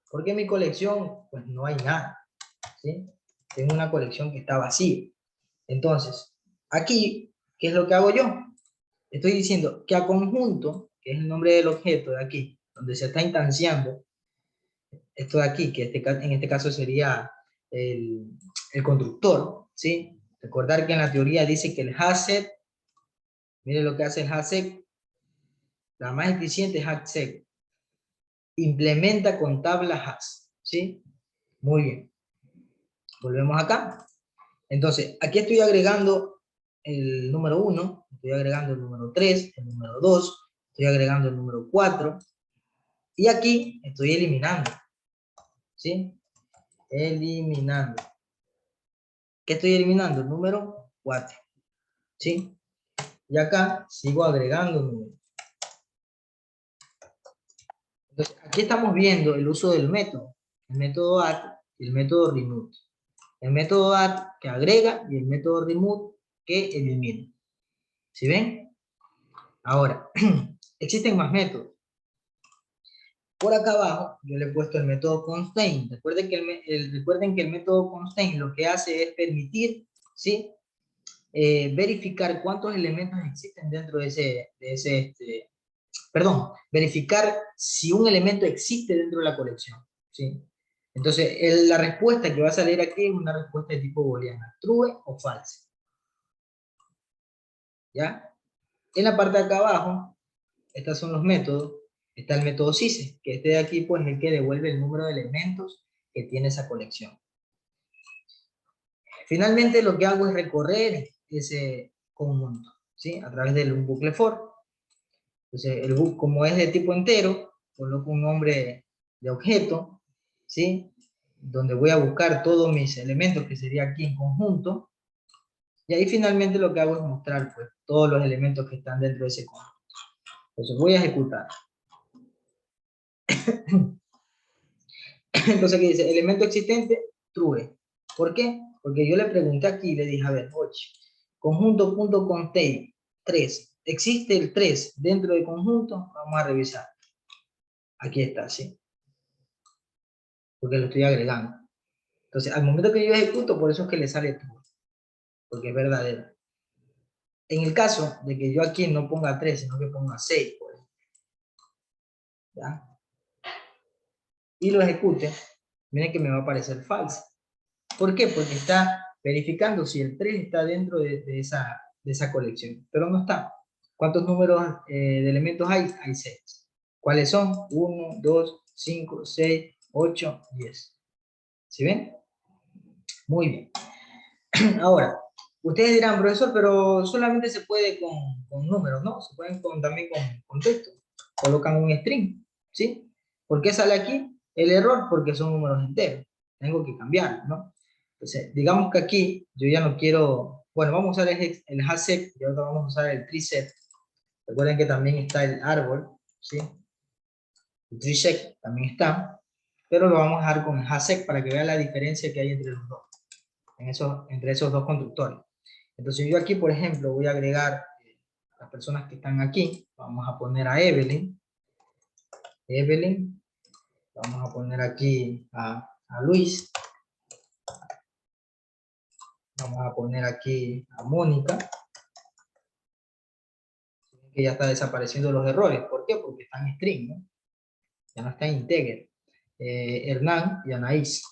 ¿Por qué mi colección? Pues no hay nada, ¿sí? Tengo una colección que está vacía. Entonces, aquí, ¿qué es lo que hago yo? Estoy diciendo que a conjunto, que es el nombre del objeto de aquí, donde se está instanciando, esto de aquí, que en este caso sería el constructor, ¿sí? Recordar que en la teoría dice que el hasset, mire lo que hace el hasset, la más eficiente es hasset, implementa con tabla hash, ¿sí? Muy bien. Volvemos acá. Entonces, aquí estoy agregando el número 1, estoy agregando el número 3, el número 2, estoy agregando el número 4, y aquí estoy eliminando, ¿sí? Eliminando. ¿Qué estoy eliminando? El número 4, ¿sí? Y acá sigo agregando números. Entonces, aquí estamos viendo el uso del método. El método add y el método remove. El método add que agrega y el método remove que elimina. ¿Sí ven? Ahora, existen más métodos. Por acá abajo yo le he puesto el método constraint. Recuerden que el método constraint lo que hace es permitir, ¿sí? Verificar cuántos elementos existen dentro de ese perdón, verificar si un elemento existe dentro de la colección, ¿sí? Entonces, la respuesta que va a salir aquí es una respuesta de tipo booleana, true o false, ¿ya? En la parte de acá abajo, estos son los métodos, está el método SISE, que este de aquí, pues, es el que devuelve el número de elementos que tiene esa colección. Finalmente, lo que hago es recorrer ese conjunto, ¿sí? A través de un bucle for. Entonces, como es de tipo entero, coloco un nombre de objeto, ¿sí? Donde voy a buscar todos mis elementos, que sería aquí en conjunto, y ahí finalmente lo que hago es mostrar, pues, todos los elementos que están dentro de ese conjunto. Entonces voy a ejecutar. Entonces aquí dice, elemento existente, true. ¿Por qué? Porque yo le pregunté aquí y le dije, a ver, oye, conjunto.contain 3. ¿Existe el 3 dentro del conjunto? Vamos a revisar. Aquí está, ¿sí? Porque lo estoy agregando. Entonces, al momento que yo ejecuto, por eso es que le sale true, porque es verdadero. En el caso de que yo aquí no ponga 3, sino que ponga 6, pues, ¿ya? Y lo ejecute, miren que me va a aparecer falso. ¿Por qué? Porque está verificando si el 3 está dentro de esa colección, pero no está. ¿Cuántos números de elementos hay? Hay 6. ¿Cuáles son? 1, 2, 5, 6, 8, 10. ¿Sí ven? Muy bien. Ahora, ustedes dirán, profesor, pero solamente se puede con números, ¿no? Se pueden también con texto. Colocan un string, ¿sí? ¿Por qué sale aquí el error? Porque son números enteros. Tengo que cambiar, ¿no? Entonces, digamos que aquí yo ya no quiero... Bueno, vamos a usar el hasset y ahora vamos a usar el tree set. Recuerden que también está el árbol, ¿sí? el trisec también está, pero lo vamos a dejar con el hasec para que vean la diferencia que hay entre los dos, entre esos dos constructores. Entonces yo aquí, por ejemplo, voy a agregar las personas que están aquí. Vamos a poner a Evelyn. Vamos a poner aquí a Luis. Vamos a poner aquí a Mónica. Que ya está desapareciendo los errores. ¿Por qué? Porque están en string, ¿no? Ya no está en integer. Hernán y Anaís.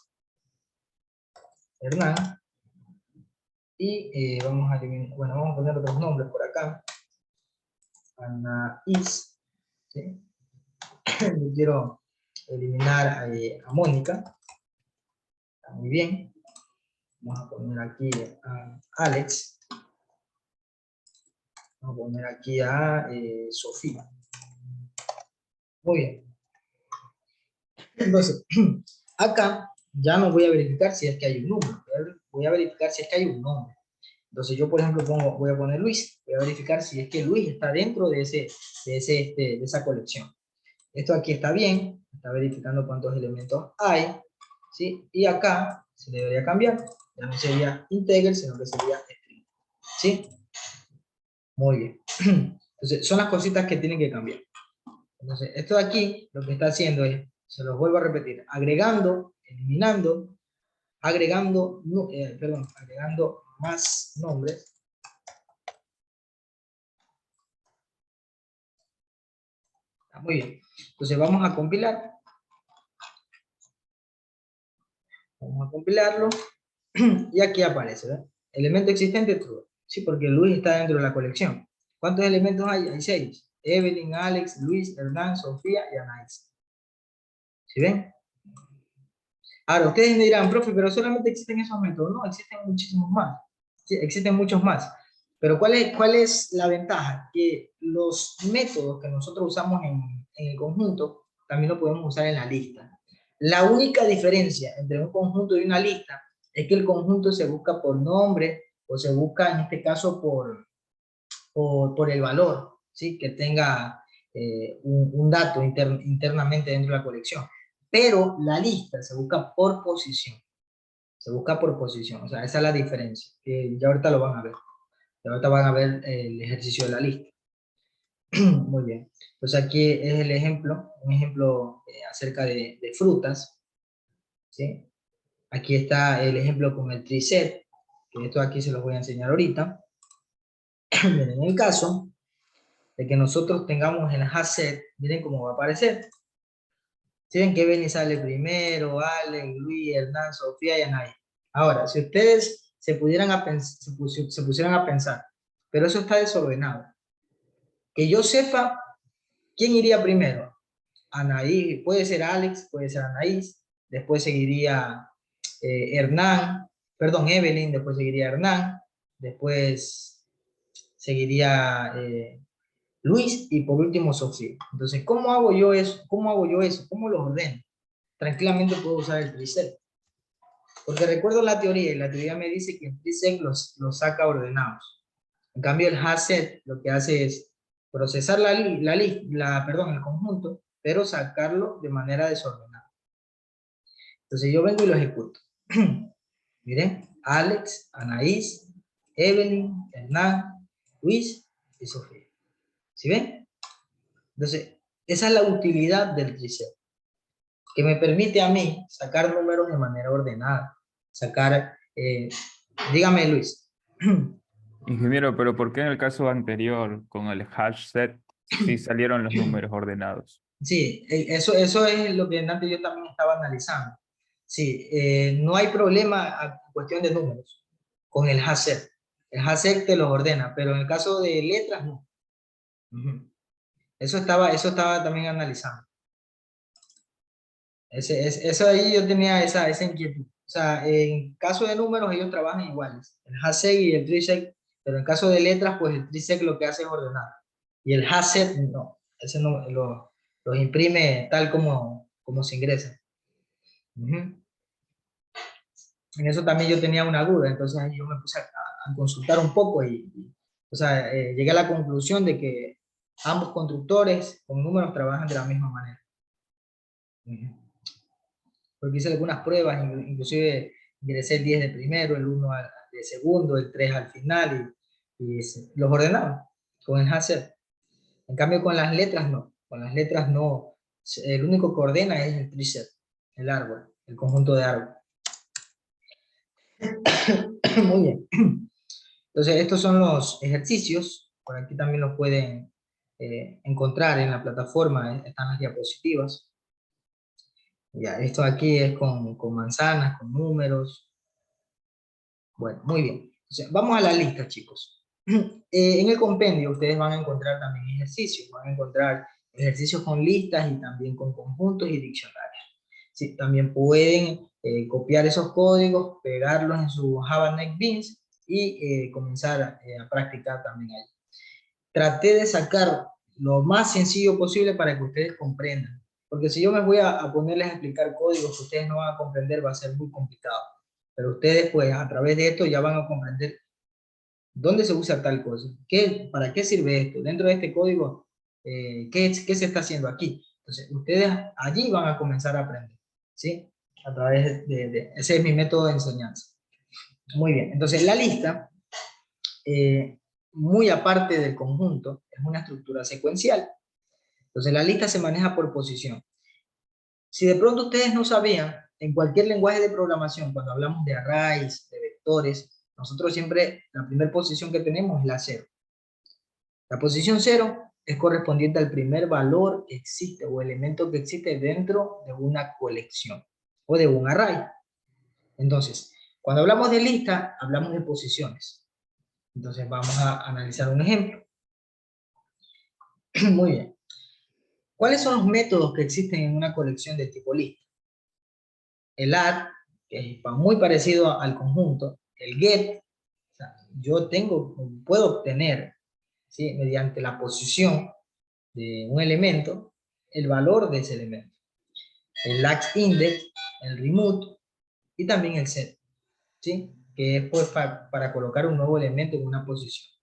Hernán. Y vamos a eliminar, bueno, vamos a poner otros nombres por acá. Anaís. ¿Sí? Yo quiero eliminar a Mónica. Está muy bien. Vamos a poner aquí a Alex. Vamos a poner aquí a Sofía. Muy bien. Entonces, acá ya no voy a verificar si es que hay un número. Voy a verificar si es que hay un nombre. Entonces yo, por ejemplo, voy a poner Luis. Voy a verificar si es que Luis está dentro de esa colección. Esto aquí está bien. Está verificando cuántos elementos hay. ¿Sí? Y acá se debería cambiar. Ya no sería integer, sino que sería string. ¿Sí? Muy bien. Entonces, son las cositas que tienen que cambiar. Entonces, esto de aquí, lo que está haciendo es, se los vuelvo a repetir, agregando, eliminando, agregando más nombres. Está muy bien. Entonces, vamos a compilar. Vamos a compilarlo. Y aquí aparece, ¿verdad? Elemento existente, true. Sí, porque Luis está dentro de la colección. ¿Cuántos elementos hay? Hay 6. Evelyn, Alex, Luis, Hernán, Sofía y Anaís. ¿Sí ven? Ahora, ustedes me dirán, profe, pero solamente existen esos métodos. No, existen muchísimos más. Sí, existen muchos más. Pero ¿cuál es la ventaja? Que los métodos que nosotros usamos en el conjunto, también lo podemos usar en la lista. La única diferencia entre un conjunto y una lista es que el conjunto se busca por nombre o se busca, en este caso, por el valor, ¿sí? Que tenga un dato internamente dentro de la colección. Pero la lista se busca por posición. Se busca por posición. O sea, esa es la diferencia. Que ya ahorita lo van a ver. Ya ahorita van a ver el ejercicio de la lista. Muy bien. Pues aquí es el ejemplo. Un ejemplo acerca de frutas. ¿Sí? Aquí está el ejemplo con el triset. Que esto aquí se los voy a enseñar ahorita. Miren, en el caso de que nosotros tengamos el hasset, miren cómo va a aparecer. Si ven que Benny sale primero, Alex, Luis, Hernán, Sofía y Anay. Ahora, si ustedes se pusieran a pensar, pero eso está desordenado. Que yo sepa quién iría primero. Anaí, puede ser Alex, puede ser Anaís, después seguiría Evelyn, después seguiría Hernán, después seguiría Luis y por último Sofía. Entonces, ¿cómo hago yo eso? ¿Cómo lo ordeno? Tranquilamente puedo usar el trisec. Porque recuerdo la teoría, y la teoría me dice que el trisec los saca ordenados. En cambio, el hasset lo que hace es procesar el conjunto, pero sacarlo de manera desordenada. Entonces yo vengo y lo ejecuto. Miren, Alex, Anaís, Evelyn, Hernán, Luis y Sofía. ¿Sí ven? Entonces, esa es la utilidad del trisec, que me permite a mí sacar números de manera ordenada. Dígame Luis. Ingeniero, pero ¿por qué en el caso anterior con el hash set sí salieron los números ordenados? Sí, eso es lo que antes yo también estaba analizando. Sí, no hay problema a cuestión de números con el hash. El hash te los ordena, pero en el caso de letras no. Eso estaba también analizando. Eso ahí yo tenía esa inquietud. O sea, en caso de números ellos trabajan iguales, el hashtag y el trisec, pero en caso de letras, pues el trisec lo que hace es ordenar. Y el hashtag no, ese no los imprime tal como se ingresa. En eso también yo tenía una duda, entonces ahí yo me puse a consultar un poco o sea, llegué a la conclusión de que ambos constructores con números trabajan de la misma manera. Porque hice algunas pruebas, inclusive ingresé el 10 de primero, el 1 de segundo, el 3 al final, y los ordenaba con el hash. En cambio con las letras no, con las letras no, el único que ordena es el tree set, el árbol, el conjunto de árbol. Muy bien. Entonces estos son los ejercicios, por aquí también los pueden encontrar en la plataforma, están las diapositivas. Ya, esto aquí es con manzanas, con números. Bueno, muy bien. Entonces, vamos a la lista, chicos. En el compendio ustedes van a encontrar también ejercicios. Van a encontrar ejercicios con listas y también con conjuntos y diccionarios. Sí, también pueden copiar esos códigos, pegarlos en su Java NetBeans y comenzar a practicar también ahí. Traté de sacar lo más sencillo posible para que ustedes comprendan. Porque si yo me voy a ponerles a explicar códigos que ustedes no van a comprender, va a ser muy complicado. Pero ustedes, pues, a través de esto ya van a comprender dónde se usa tal cosa, para qué sirve esto, dentro de este código, qué se está haciendo aquí. Entonces, ustedes allí van a comenzar a aprender, ¿sí? A través ese es mi método de enseñanza. Muy bien, entonces la lista, muy aparte del conjunto, es una estructura secuencial. Entonces la lista se maneja por posición. Si de pronto ustedes no sabían, en cualquier lenguaje de programación, cuando hablamos de arrays, de vectores, nosotros siempre, la primera posición que tenemos es la 0. La posición 0 es correspondiente al primer valor que existe o elemento que existe dentro de una colección o de un array. Entonces, cuando hablamos de lista, hablamos de posiciones. Entonces vamos a analizar un ejemplo. Muy bien. ¿Cuáles son los métodos que existen en una colección de tipo lista? El add, que es muy parecido al conjunto. El get, o sea, yo puedo obtener, ¿sí?, mediante la posición de un elemento, el valor de ese elemento. El laxIndex, el remove y también el set, ¿sí?, que es pues para colocar un nuevo elemento en una posición.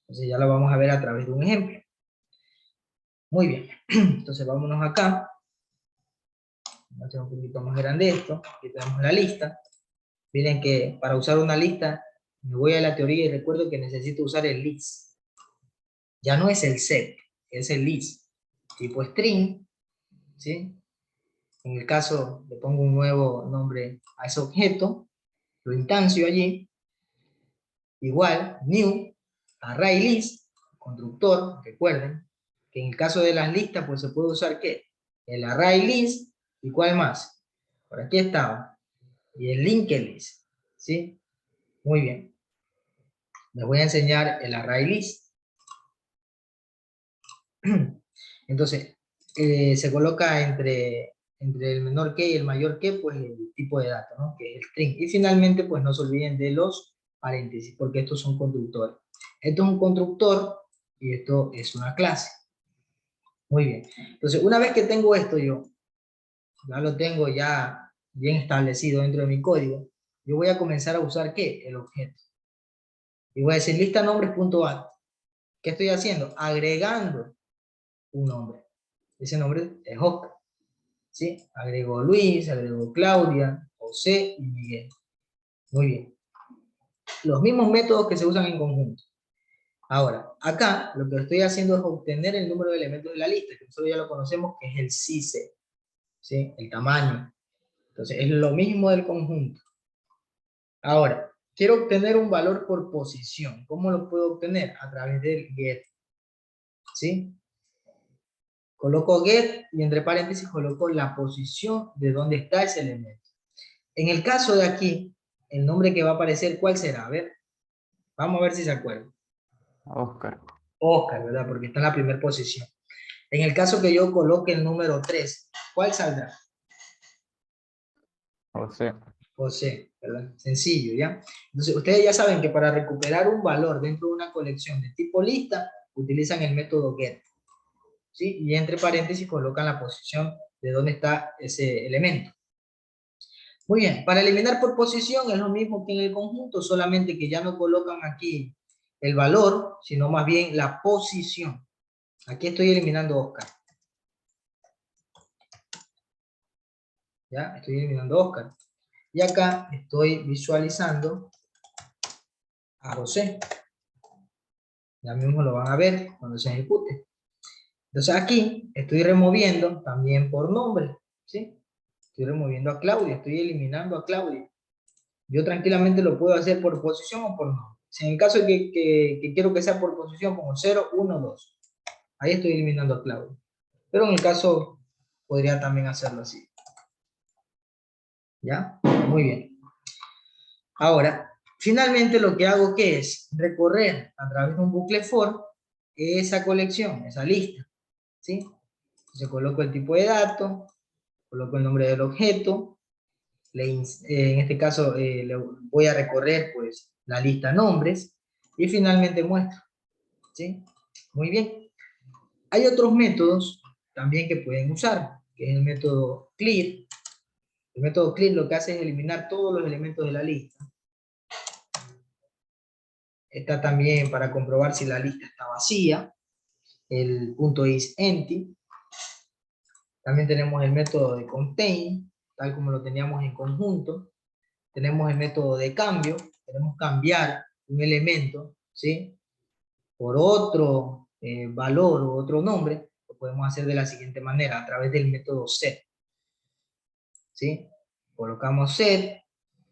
Entonces ya lo vamos a ver a través de un ejemplo. Muy bien, entonces vámonos acá. Voy a hacer un poquito más grande esto. Aquí tenemos la lista. Miren que para usar una lista, me voy a la teoría y recuerdo que necesito usar el list. Ya no es el set, es el list. Tipo string, ¿sí? En el caso, le pongo un nuevo nombre a ese objeto, lo instancio allí. Igual, new, array list, constructor, recuerden, que en el caso de las listas, pues se puede usar ¿qué? El array list, ¿y cuál más? Por aquí estaba. Y el linked list, ¿sí? Muy bien. Les voy a enseñar el array list. Entonces, se coloca entre el menor que y el mayor que, pues el tipo de dato, ¿no?, que es el string. Y finalmente, pues no se olviden de los paréntesis, porque estos son constructores. Esto es un constructor y esto es una clase. Muy bien. Entonces, una vez que tengo esto ya lo tengo ya bien establecido dentro de mi código, yo voy a comenzar a usar ¿qué? El objeto. Y voy a decir lista nombres.add. ¿Qué estoy haciendo? Agregando un nombre. Ese nombre es Oscar, ¿sí? Agrego Luis, agrego Claudia, José y Miguel. Muy bien. Los mismos métodos que se usan en conjunto. Ahora, acá lo que estoy haciendo es obtener el número de elementos de la lista, que nosotros ya lo conocemos, que es el size, ¿sí? El tamaño. Entonces, es lo mismo del conjunto. Ahora, quiero obtener un valor por posición. ¿Cómo lo puedo obtener? A través del get, ¿sí? Coloco get y entre paréntesis coloco la posición de donde está ese elemento. En el caso de aquí, el nombre que va a aparecer, ¿cuál será? A ver, vamos a ver si se acuerdan. Oscar. Oscar, ¿verdad? Porque está en la primera posición. En el caso que yo coloque el número 3, ¿cuál saldrá? José. José, ¿verdad? Sencillo, ¿ya? Entonces, ustedes ya saben que para recuperar un valor dentro de una colección de tipo lista, utilizan el método get, ¿sí? Y entre paréntesis colocan la posición de dónde está ese elemento. Muy bien, para eliminar por posición es lo mismo que en el conjunto, solamente que ya no colocan aquí el valor, sino más bien la posición. Aquí estoy eliminando Oscar. ¿ya? Estoy eliminando a Oscar. Y acá estoy visualizando a José. Ya mismo lo van a ver cuando se ejecute. Entonces aquí estoy removiendo también por nombre, ¿sí? Estoy removiendo a Claudia, estoy eliminando a Claudia. Yo tranquilamente lo puedo hacer por posición o por nombre. Si en el caso de que quiero que sea por posición, como 0, 1, 2. Ahí estoy eliminando a Claudia. Pero en el caso, podría también hacerlo así. ¿Ya? Muy bien. Ahora, finalmente lo que hago que es recorrer a través de un bucle for esa colección, esa lista. ¿Sí? Entonces coloco el tipo de dato, coloco el nombre del objeto, en este caso le voy a recorrer pues la lista nombres y finalmente muestro. ¿Sí? Muy bien. Hay otros métodos también que pueden usar, que es el método clear. El método clear lo que hace es eliminar todos los elementos de la lista. Está también para comprobar si la lista está vacía, el punto is empty. También tenemos el método de contain, tal como lo teníamos en conjunto. Tenemos el método de cambio, queremos cambiar un elemento, ¿sí? Por otro valor o otro nombre, lo podemos hacer de la siguiente manera, a través del método set, ¿sí? Colocamos set,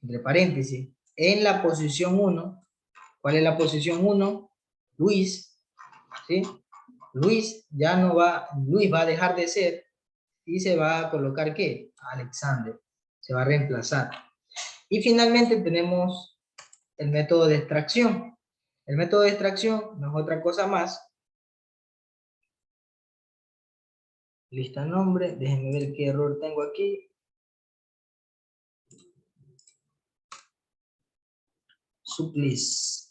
entre paréntesis, en la posición 1. ¿Cuál es la posición 1? Luis, ¿sí? Luis ya no va, Luis va a dejar de ser y se va a colocar ¿qué? Alexander, se va a reemplazar. Y finalmente tenemos el método de extracción. El método de extracción no es otra cosa más. Lista nombre, déjenme ver qué error tengo aquí. Sublist.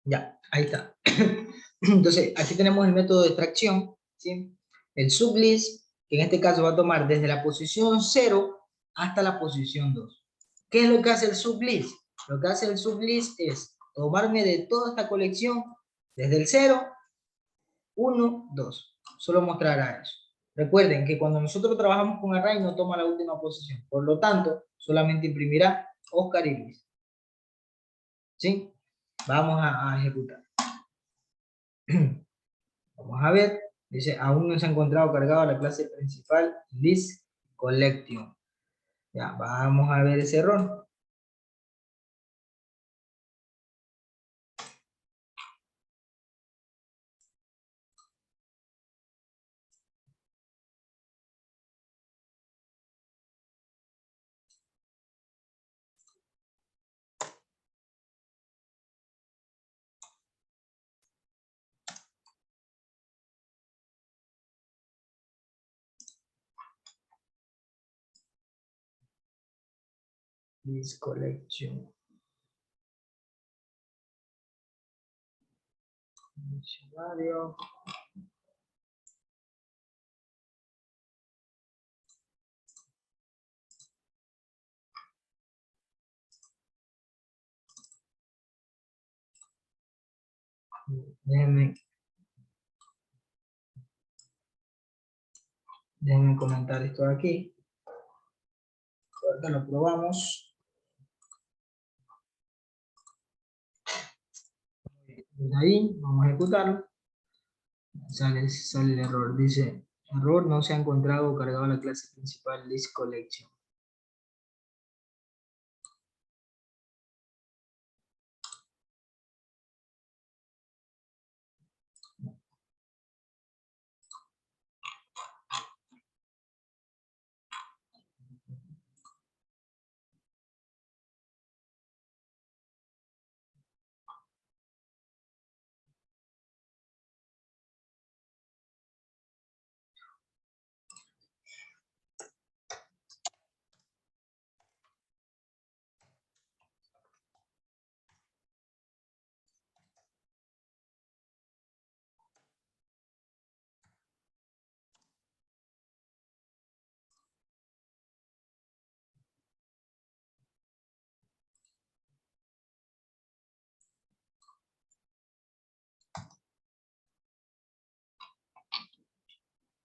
Ya, ahí está. Entonces, aquí tenemos el método de extracción, ¿sí? El sublist, que en este caso va a tomar desde la posición 0 hasta la posición 2. ¿Qué es lo que hace el sublist? Lo que hace el sublist es tomarme de toda esta colección desde el 0, 1, 2. Solo mostrará eso. Recuerden que cuando nosotros trabajamos con array no toma la última posición. Por lo tanto, solamente imprimirá Oscar y Luis. ¿Sí? Vamos a ejecutar. Vamos a ver. Dice, aún no se ha encontrado cargado la clase principal list collection. Ya, vamos a ver ese error. List collection. Diccionario. Déjenme comentar esto de aquí. Ahorita lo probamos. Desde ahí, vamos a ejecutarlo. Sale el error. Dice, error, no se ha encontrado cargado la clase principal list collection.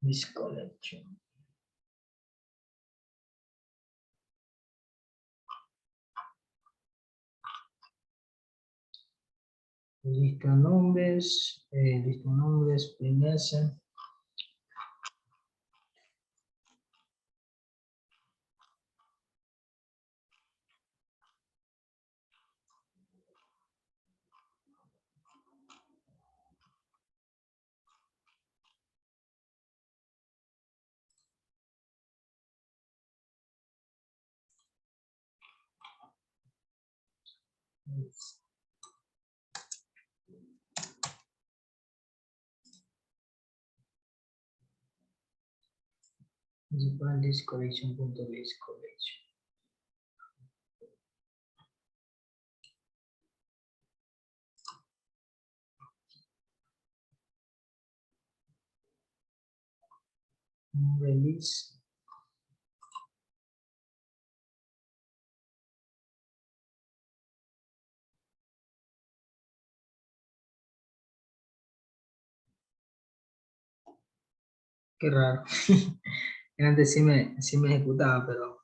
List collection. Lista nombres, primesa. List collection. Release. Qué raro. Antes sí me ejecutaba, pero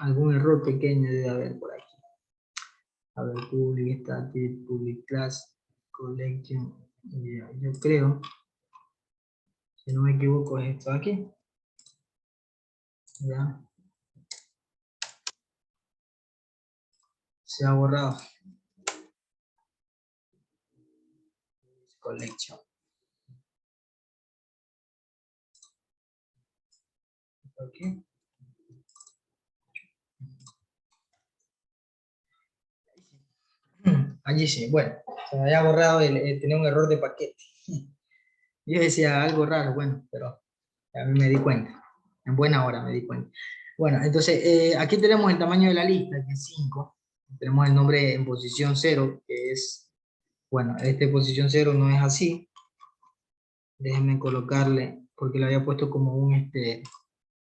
algún error pequeño debe haber por aquí. A ver, public static, public class, collection. Yo creo, si no me equivoco, es esto de aquí. Ya. Se ha borrado. Collection. Ok. Allí sí, bueno, se me había borrado tener un error de paquete. Yo decía algo raro, bueno, pero a mí me di cuenta. En buena hora me di cuenta. Bueno, entonces aquí tenemos el tamaño de la lista, que es 5. Tenemos el nombre en posición 0, que es, bueno, este posición 0 no es así. Déjenme colocarle, porque lo había puesto como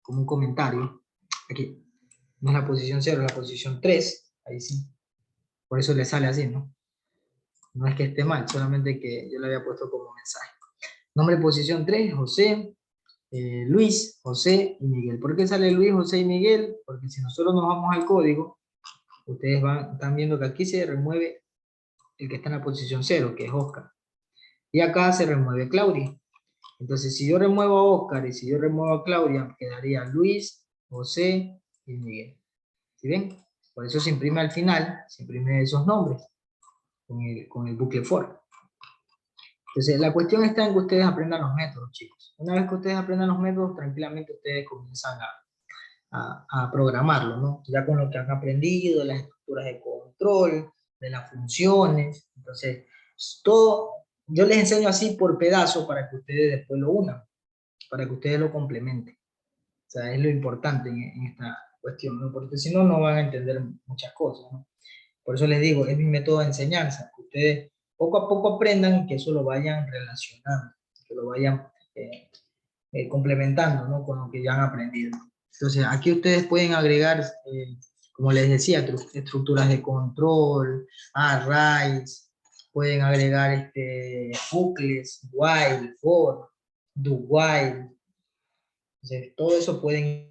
como un comentario. Aquí, no es la posición 0, es la posición 3. Ahí sí. Por eso le sale así, ¿no? No es que esté mal, solamente que yo le había puesto como mensaje. Nombre de posición 3, José, Luis, José y Miguel. ¿Por qué sale Luis, José y Miguel? Porque si nosotros nos vamos al código, ustedes están viendo que aquí se remueve el que está en la posición 0, que es Oscar. Y acá se remueve Claudia. Entonces, si yo remuevo a Oscar y si yo remuevo a Claudia, quedaría Luis, José y Miguel. ¿Sí ven? Por eso se imprime al final, se imprime esos nombres con el bucle for. Entonces, la cuestión está en que ustedes aprendan los métodos, chicos. Una vez que ustedes aprendan los métodos, tranquilamente ustedes comienzan a programarlo, ¿no? Ya con lo que han aprendido, las estructuras de control, de las funciones. Entonces, todo, yo les enseño así por pedazo para que ustedes después lo unan, para que ustedes lo complementen. O sea, es lo importante en esta cuestión, ¿no? Porque si no, no van a entender muchas cosas, ¿no? Por eso les digo, es mi método de enseñanza, que ustedes poco a poco aprendan y que eso lo vayan relacionando, que lo vayan complementando, ¿no? Con lo que ya han aprendido. Entonces, aquí ustedes pueden agregar, como les decía, estructuras de control, arrays, pueden agregar bucles, while, for, do while. Entonces, todo eso pueden.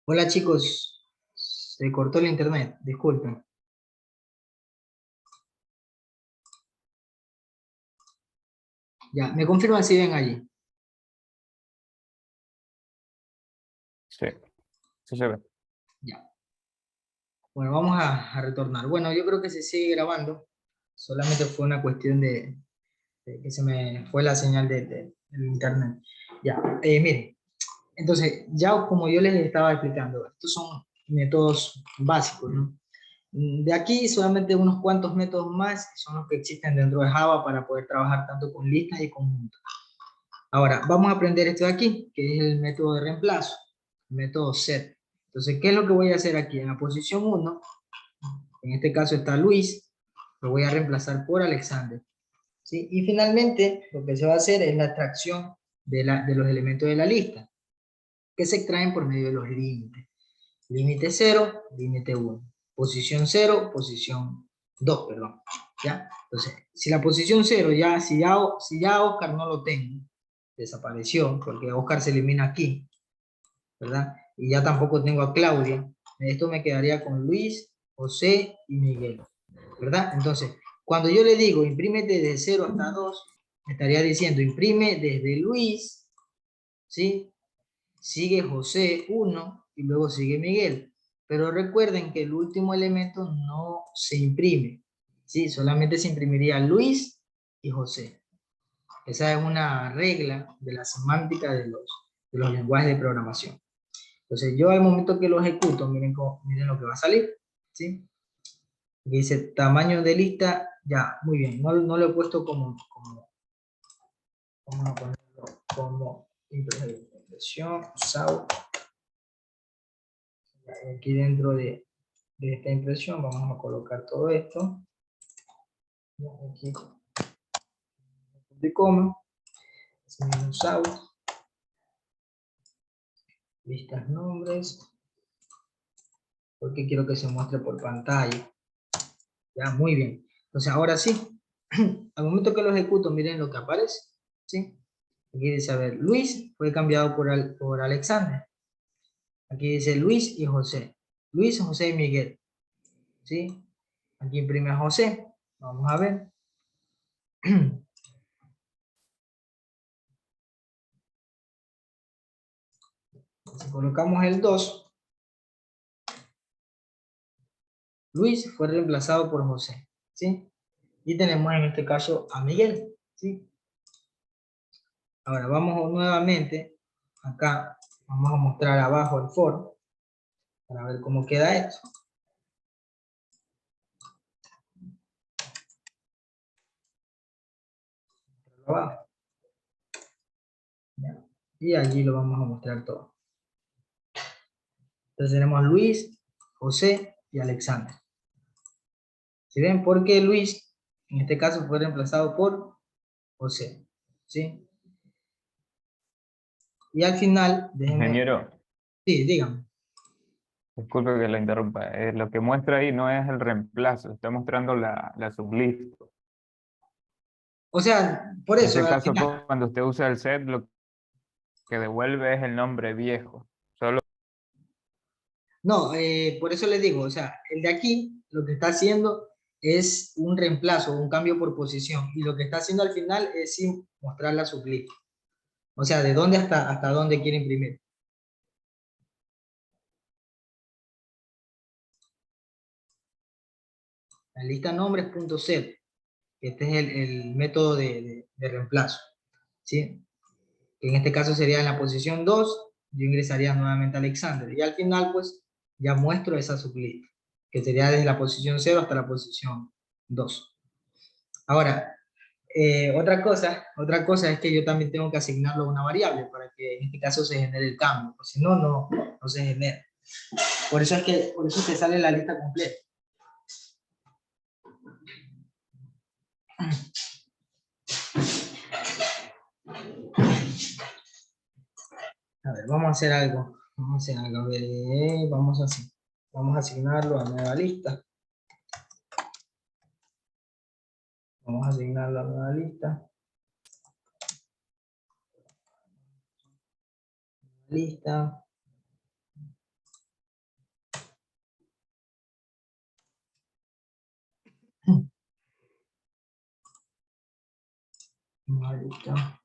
Hola chicos, se cortó el internet, disculpen. Ya, me confirman si ven allí. Sí, sí se ve. Ya. Bueno, vamos a retornar. Bueno, yo creo que se sigue grabando. Solamente fue una cuestión de que se me fue la señal del internet. Ya, miren. Entonces, ya como yo les estaba explicando, estos son métodos básicos, ¿no? De aquí solamente unos cuantos métodos más son los que existen dentro de Java para poder trabajar tanto con listas y conjuntos. Ahora, vamos a aprender esto de aquí, que es el método de reemplazo, el método set. Entonces, ¿qué es lo que voy a hacer aquí? En la posición 1, en este caso está Luis, lo voy a reemplazar por Alexander. ¿Sí? Y finalmente, lo que se va a hacer es la extracción de los elementos de la lista, que se extraen por medio de los límites. Límite 0, límite 1. Posición 0, posición 2, perdón. ¿Ya? Entonces, si la posición 0, si ya a Oscar no lo tengo, desapareció, porque Oscar se elimina aquí, ¿verdad? Y ya tampoco tengo a Claudia. Esto me quedaría con Luis, José y Miguel, ¿verdad? Entonces, cuando yo le digo imprime desde 0 hasta 2, me estaría diciendo imprime desde Luis, ¿sí? Sigue José 1 y luego sigue Miguel. Pero recuerden que el último elemento no se imprime, ¿sí? Solamente se imprimiría Luis y José. Esa es una regla de la semántica de los lenguajes de programación. Entonces yo al momento que lo ejecuto, miren lo que va a salir, ¿sí? Dice tamaño de lista, ya, muy bien, no lo he puesto vamos a ponerlo como impresión, SAU. Aquí dentro de esta impresión vamos a colocar todo esto. Aquí, de coma, SAU, listas nombres, porque quiero que se muestre por pantalla. Ya, muy bien. Entonces ahora sí, al momento que lo ejecuto, miren lo que aparece, ¿sí? Aquí dice, a ver, Luis fue cambiado por Alexander. Aquí dice Luis y José. Luis, José y Miguel, ¿sí? Aquí imprime a José. Vamos a ver. Si colocamos el 2, Luis fue reemplazado por José, ¿sí? Y tenemos en este caso a Miguel, ¿sí? Ahora vamos nuevamente, acá vamos a mostrar abajo el for, para ver cómo queda esto. Abajo. ¿Ya? Y allí lo vamos a mostrar todo. Entonces tenemos Luis, José y Alexander. ¿Sí ven? Porque Luis, en este caso, fue reemplazado por José, ¿sí? Y al final, déjenme... Ingeniero, Sí, díganme. disculpe que la interrumpa. Lo que muestra ahí no es el reemplazo, está mostrando la sublista. O sea, por En eso, este al caso, final... cuando usted usa el set, lo que devuelve es el nombre viejo. Solo No, por eso les digo, o sea, el de aquí lo que está haciendo es un reemplazo, un cambio por posición, y lo que está haciendo al final es sí mostrar la sublista. O sea, de dónde hasta dónde quiere imprimir. La lista nombres.set, este es el método de reemplazo, ¿sí? Que en este caso sería en la posición 2, yo ingresaría nuevamente a Alexander, y al final pues ya muestro esa sublista, que sería desde la posición 0 hasta la posición 2. Ahora, otra cosa es que yo también tengo que asignarlo a una variable para que en este caso se genere el cambio, porque si no, no se genera. Por eso es que sale la lista completa. A ver, vamos a hacer algo. Vamos a hacer algo. A ver, vamos a asignarlo a nueva lista. Vamos a asignarlo a nueva lista. Lista. Nueva lista.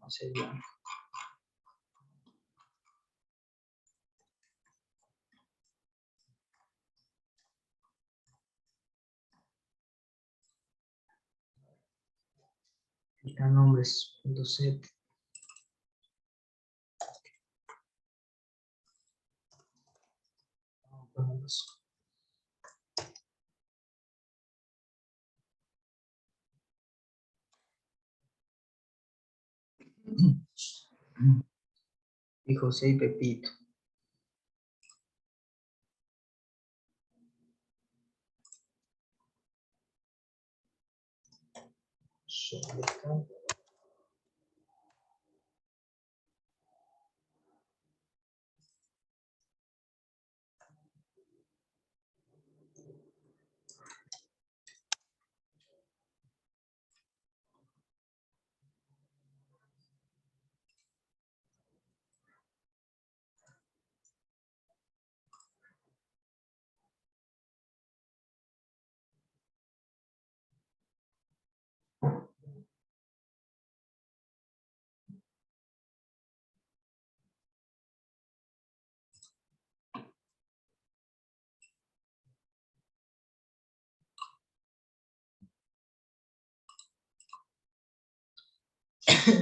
No sé bien. Lista nombres.set. Y José y Pepito.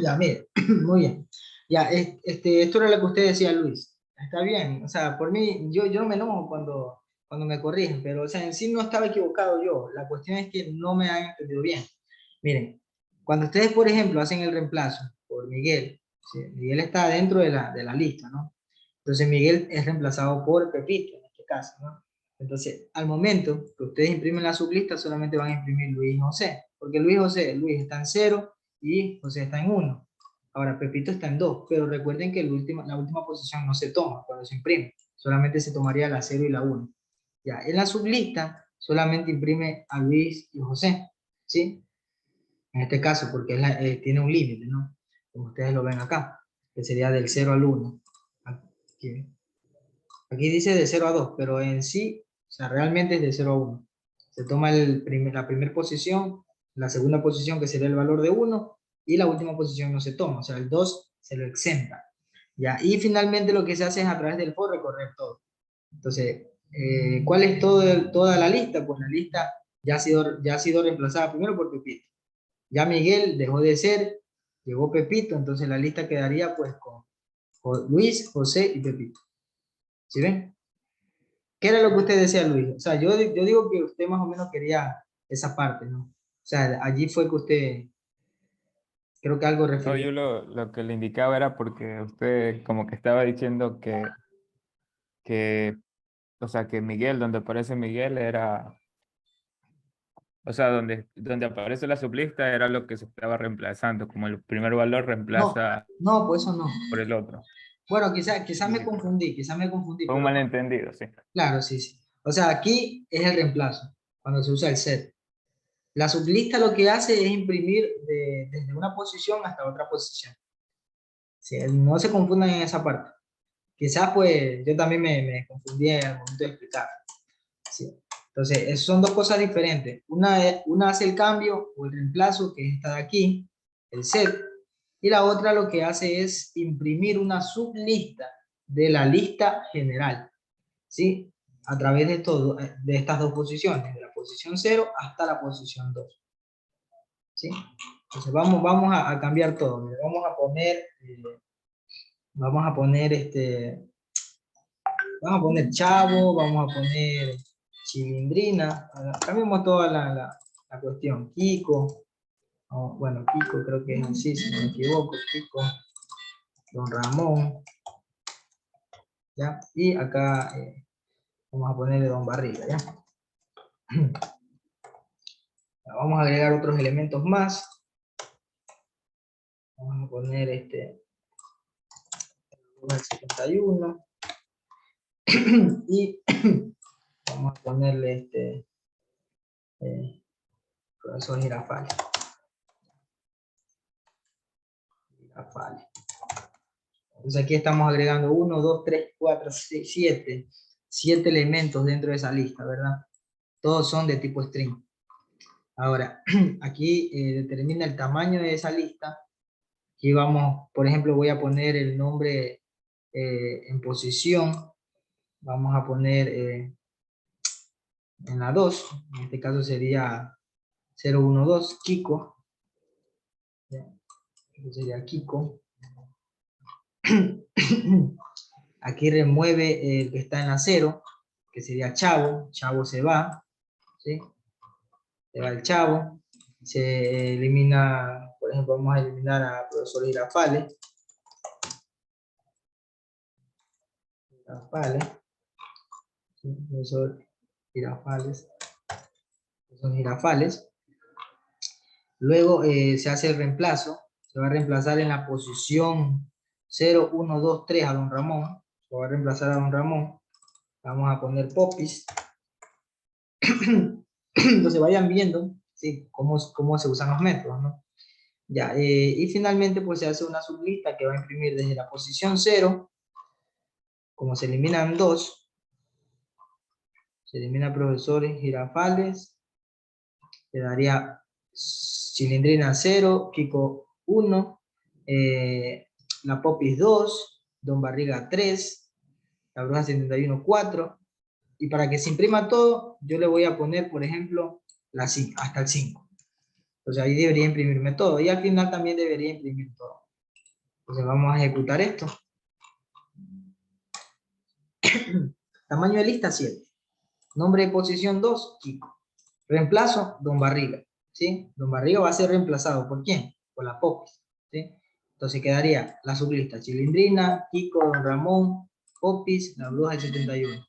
Ya, mire, muy bien. Ya, esto era lo que usted decía, Luis. Está bien, o sea, por mí, yo no me enojo cuando me corrigen, pero, o sea, en sí no estaba equivocado yo. La cuestión es que no me han entendido bien. Miren, cuando ustedes, por ejemplo, hacen el reemplazo por Miguel, ¿sí? Miguel está dentro de la lista, ¿no? Entonces Miguel es reemplazado por Pepito, en este caso, ¿no? Entonces, al momento que ustedes imprimen la sublista, solamente van a imprimir Luis y José, porque Luis está en 0 y José está en 1. Ahora, Pepito está en 2, pero recuerden que la última posición no se toma cuando se imprime, solamente se tomaría la 0 y la 1. Ya, en la sublista solamente imprime a Luis y José, ¿sí? En este caso, porque tiene un límite, ¿no? Como ustedes lo ven acá, que sería del 0 al 1. Aquí, aquí dice de 0 a 2, pero en sí, o sea, realmente es de 0 a 1. Se toma la primera posición, la segunda posición que sería el valor de 1, y la última posición no se toma, o sea, el 2 se lo exenta. ¿Ya? Y finalmente lo que se hace es a través del for recorrer todo. Entonces, ¿cuál es toda la lista? Pues la lista ya ha sido reemplazada primero por Pepito. Ya Miguel dejó de ser, llegó Pepito, entonces la lista quedaría pues con Luis, José y Pepito. ¿Sí ven? ¿Qué era lo que usted decía, Luis? O sea, yo digo que usted más o menos quería esa parte, ¿no? O sea, allí fue que usted, creo que algo No, refirió. yo lo que le indicaba era porque usted como que estaba diciendo que, o sea, que Miguel, donde aparece Miguel era, o sea, donde aparece la sublista era lo que se estaba reemplazando, como el primer valor No, reemplaza no, pues eso no. por el otro. Bueno, Sí, pero quizás me confundí, fue un pero no. malentendido, sí. Claro, sí, sí. O sea, aquí es el reemplazo, cuando se usa el set. La sublista lo que hace es imprimir desde una posición hasta otra posición. Sí, no se confundan en esa parte. Quizás pues yo también me confundí al momento de explicar. Sí. Entonces, son dos cosas diferentes. Una hace el cambio o el reemplazo, que es esta de aquí, el set, y la otra lo que hace es imprimir una sublista de la lista general, ¿sí? A través de estas dos posiciones, de la posición 0 hasta la posición 2, ¿sí? Entonces, vamos a cambiar todo. Mira, vamos a poner Chavo, vamos a poner Chilindrina, cambiamos toda la cuestión. Kiko, bueno, Kiko creo que es así, si no me equivoco, Kiko, Don Ramón, ¿ya? Y acá vamos a ponerle Don Barriga, ¿ya? Vamos a agregar otros elementos más. Vamos a poner el 71 y vamos a ponerle profesor Girafales. Entonces aquí estamos agregando 1, 2, 3, 4, 6, 7 elementos dentro de esa lista, ¿verdad? Todos son de tipo string. Ahora, aquí determina el tamaño de esa lista. Aquí vamos, por ejemplo, voy a poner el nombre en posición. Vamos a poner en la 2, en este caso sería 012, Kiko. ¿Ya? Esto sería Kiko. Aquí remueve el que está en la 0, que sería Chavo. Chavo se va, ¿sí? Se va el Chavo. Se elimina, por ejemplo, vamos a eliminar a profesor Girafales. Girafales. ¿Sí? Profesor Girafales. Son Girafales. Luego se hace el reemplazo. Se va a reemplazar en la posición 0, 1, 2, 3 a don Ramón. Se va a reemplazar a don Ramón. Vamos a poner popis. Entonces vayan viendo, ¿sí? cómo se usan los métodos, ¿no? Ya, y finalmente pues se hace una sublista que va a imprimir desde la posición 0, como se eliminan 2, se elimina profesores Girafales, quedaría Cilindrina 0, Kiko 1, la Popis 2, Don Barriga 3, la Bruja 71 4, y para que se imprima todo, yo le voy a poner, por ejemplo, hasta el 5. Entonces ahí debería imprimirme todo, y al final también debería imprimir todo. Entonces vamos a ejecutar esto. Tamaño de lista 7. Nombre de posición 2, Kiko. Reemplazo, Don Barriga. ¿Sí? Don Barriga va a ser reemplazado. ¿Por quién? Por la Popis. ¿Sí? Entonces quedaría la sublista Cilindrina, Kiko, Don Ramón, Popis, la Bruja del 71.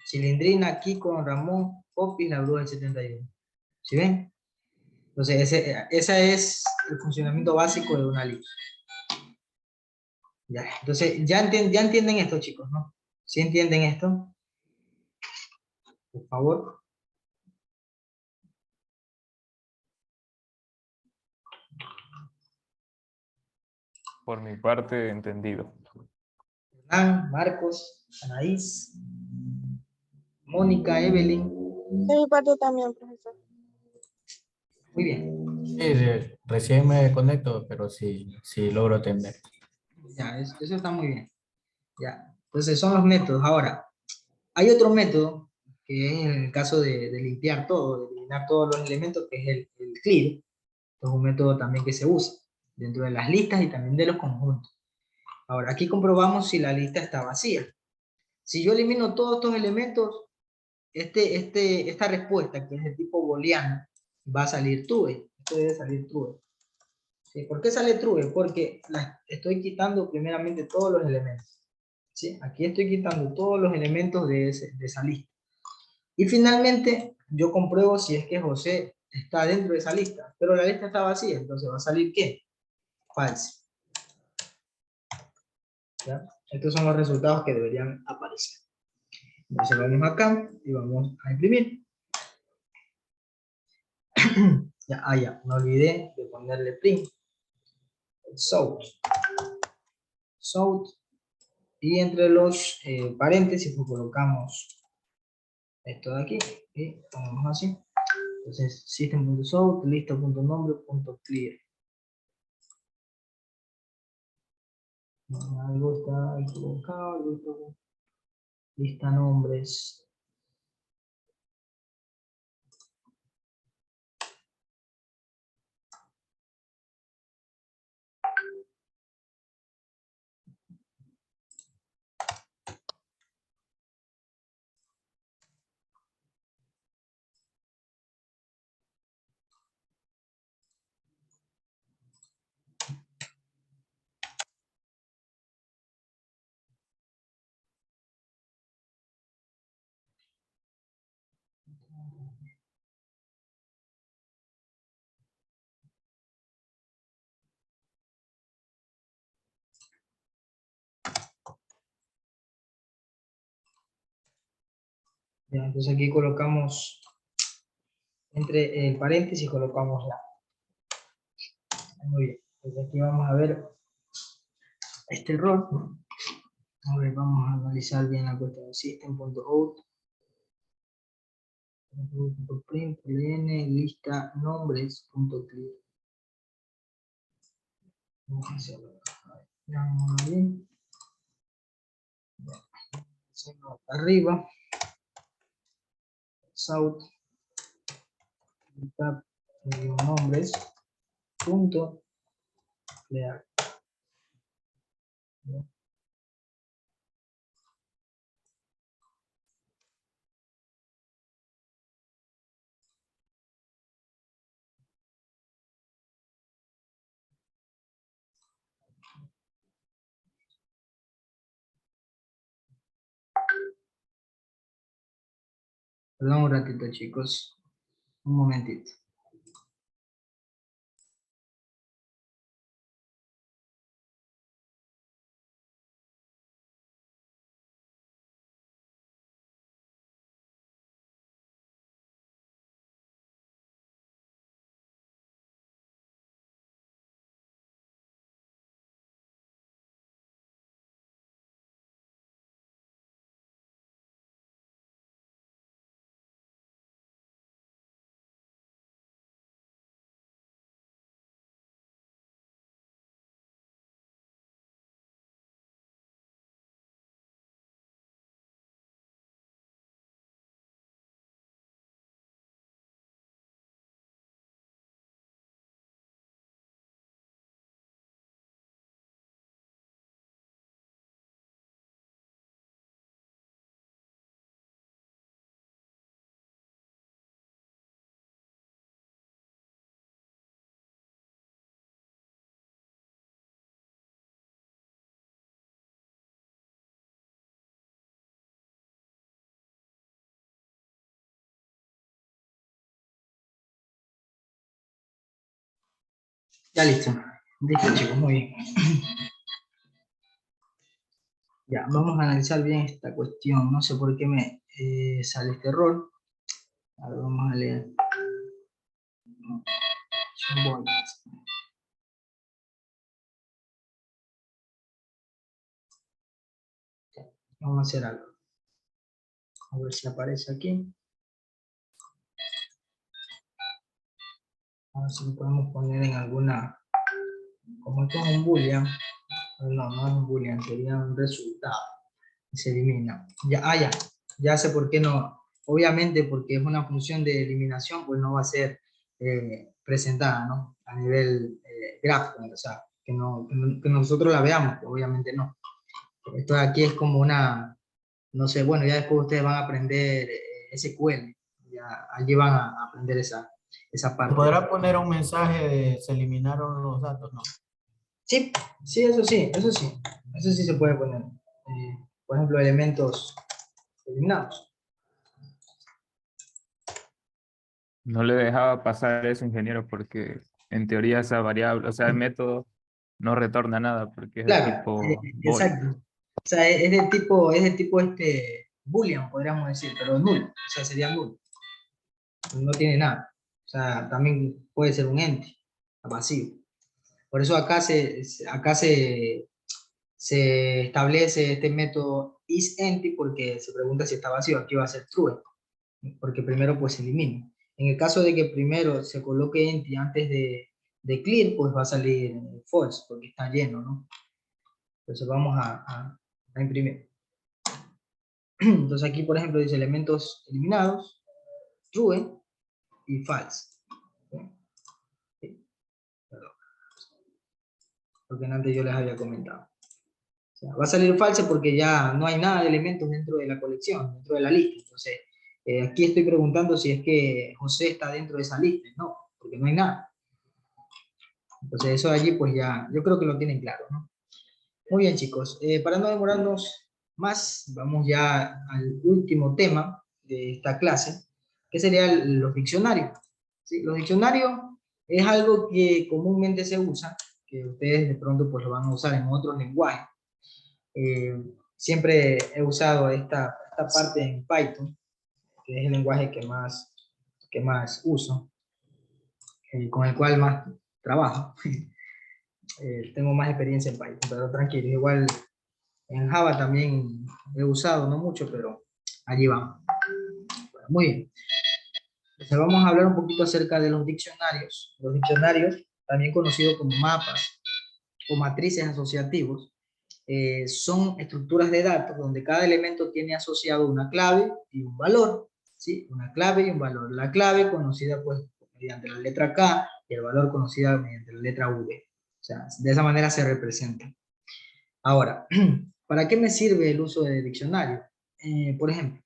Cilindrina, Kiko, Don Ramón, Popis, la Bruja del 71. ¿Sí ven? Entonces ese es el funcionamiento básico de una lista. Ya, entonces ya entienden esto, chicos, ¿no? ¿Sí entienden esto? Por favor. Por mi parte, entendido. Hernán, Marcos, Anaís, Mónica, Evelyn. De mi parte también, profesor. Muy bien. Sí, recién me conecto, pero sí logro atender. Ya, eso está muy bien. Ya. Entonces son los métodos. Ahora, hay otro método que es en el caso de limpiar todo, de eliminar todos los elementos, que es el clear. Es un método también que se usa dentro de las listas y también de los conjuntos. Ahora, aquí comprobamos si la lista está vacía. Si yo elimino todos estos elementos, esta respuesta, que es de tipo booleano, va a salir true. Esto debe salir true. ¿Sí? ¿Por qué sale true? Porque estoy quitando primeramente todos los elementos. ¿Sí? Aquí estoy quitando todos los elementos de esa lista. Y finalmente, yo compruebo si es que José está dentro de esa lista, pero la lista está vacía, entonces va a salir ¿qué? False. ¿Ya? Estos son los resultados que deberían aparecer. Entonces vamos acá y vamos a imprimir. Ya, me olvidé de ponerle print. South. Y entre los paréntesis pues colocamos esto de aquí y ponemos así. Entonces, system.south, lista.nombre.clear. Algo está equivocado, lista nombres. Ya, entonces aquí colocamos, entre el paréntesis colocamos la. Muy bien, entonces aquí vamos a ver este error. A ver, vamos a analizar bien la cuestión. System.out, print, ln, lista nombres.clear. Vamos a hacerlo. Vamos a ver. Arriba, south, tab, nombres, punto, clear. Perdón un ratito, chicos. Un momentito. Ya listo. Listo, chicos, muy bien. Ya, vamos a analizar bien esta cuestión. No sé por qué me sale este error. A ver, vamos a leer. Vamos a hacer algo. A ver si aparece aquí. A ver si lo podemos poner en alguna... Como esto es un boolean. No, no es un boolean, sería un resultado. Y se elimina. Ya, ya. Ya sé por qué no. Obviamente porque es una función de eliminación, pues no va a ser presentada, ¿no? A nivel gráfico, o sea, que nosotros la veamos, obviamente no. Esto de aquí es como una, no sé, bueno, ya después ustedes van a aprender SQL, ya allí van a aprender esa parte. ¿Podrá poner un mensaje de se eliminaron los datos, no? Sí, sí, eso sí, eso sí. Eso sí se puede poner. Por ejemplo, elementos eliminados. No le dejaba pasar eso, ingeniero, porque en teoría esa variable, o sea, el método no retorna nada porque es de Claro, tipo void. exacto. O sea, es de tipo Boolean, podríamos decir, pero null. O sea, sería null. No tiene nada. O sea, también puede ser un empty, vacío. Por eso se establece este método isEmpty porque se pregunta si está vacío. Aquí va a ser true, porque primero pues se elimina. En el caso de que primero se coloque empty antes de clear, pues va a salir false, porque está lleno, ¿no? Entonces vamos a imprimir. Entonces aquí, por ejemplo, dice elementos eliminados, true y false. ¿Sí? Perdón. Porque antes yo les había comentado. O sea, va a salir false porque ya no hay nada de elementos dentro de la colección, dentro de la lista. Entonces, aquí estoy preguntando si es que José está dentro de esa lista. No, porque no hay nada. Entonces eso de allí, pues ya, yo creo que lo tienen claro, ¿no? Muy bien, chicos. Para no demorarnos más, vamos ya al último tema de esta clase, que serían los diccionarios. ¿Sí? Los diccionarios es algo que comúnmente se usa, que ustedes de pronto pues lo van a usar en otros lenguajes. Siempre he usado esta parte en Python, que es el lenguaje que más uso, con el cual más trabajo. Tengo más experiencia en Python, pero tranquilo, igual en Java también he usado, no mucho, pero allí vamos. Bueno, muy bien. Entonces vamos a hablar un poquito acerca de los diccionarios. Los diccionarios, también conocidos como mapas o matrices asociativos, son estructuras de datos donde cada elemento tiene asociado una clave y un valor. ¿Sí? Una clave y un valor. La clave conocida pues mediante la letra K y el valor conocida mediante la letra V. O sea, de esa manera se representa. Ahora, ¿para qué me sirve el uso de diccionario? Por ejemplo,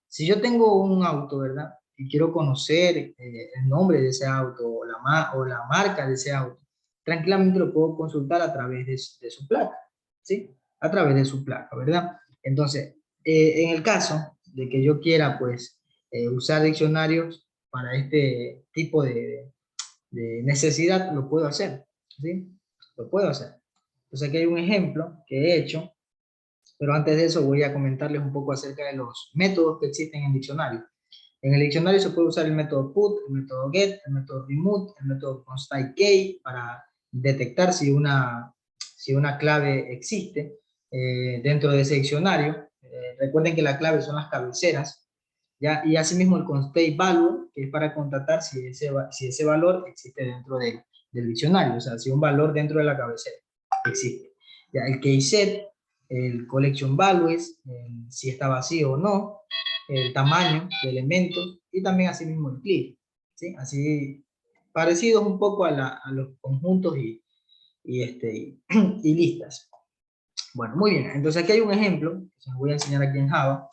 si yo tengo un auto, ¿verdad? Y quiero conocer el nombre de ese auto o la marca de ese auto, tranquilamente lo puedo consultar a través de su placa, ¿sí? A través de su placa, ¿verdad? Entonces, en el caso de que yo quiera, pues, usar diccionarios para este tipo de necesidad, lo puedo hacer, ¿sí? Lo puedo hacer. Entonces aquí hay un ejemplo que he hecho, pero antes de eso voy a comentarles un poco acerca de los métodos que existen en diccionario. En el diccionario se puede usar el método put, el método get, el método remove, el método const_key para detectar si una clave existe dentro de ese diccionario. Recuerden que la clave son las cabeceras, ¿ya? Y asimismo el const_value, que es para constatar si ese valor existe dentro del diccionario, o sea, si un valor dentro de la cabecera existe. Ya, el keyset, el collection values, si está vacío o no, el tamaño de elementos y también asimismo el clear, ¿sí? Así parecidos un poco a los conjuntos y listas. Bueno, muy bien, entonces aquí hay un ejemplo que se los voy a enseñar aquí en Java.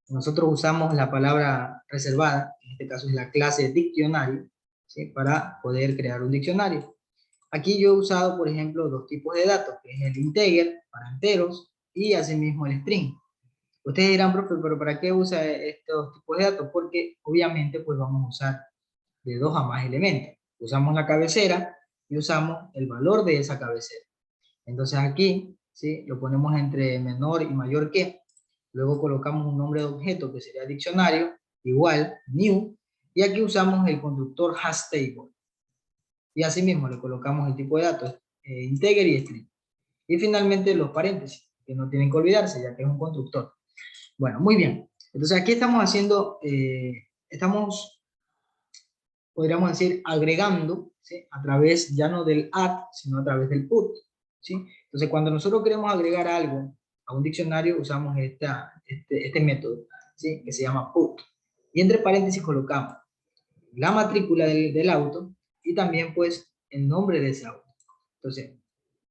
Nosotros usamos la palabra reservada, en este caso es la clase diccionario, ¿sí? Para poder crear un diccionario. Aquí yo he usado, por ejemplo, dos tipos de datos, que es el integer para enteros y asimismo el string. Ustedes dirán, profe, pero ¿para qué usa estos tipos de datos? Porque obviamente pues vamos a usar de 2 a más elementos. Usamos la cabecera y usamos el valor de esa cabecera. Entonces aquí, ¿sí?, lo ponemos entre menor y mayor que, luego colocamos un nombre de objeto que sería diccionario, igual, new, y aquí usamos el constructor hasTable. Y así mismo le colocamos el tipo de datos, integer y string. Y finalmente los paréntesis, que no tienen que olvidarse, ya que es un constructor. Bueno, muy bien. Entonces aquí estamos haciendo, podríamos decir, agregando, ¿sí?, a través ya no del add, sino a través del put, ¿sí? Entonces cuando nosotros queremos agregar algo a un diccionario, usamos este método, ¿sí?, que se llama put. Y entre paréntesis colocamos la matrícula del auto y también pues el nombre de ese auto. Entonces,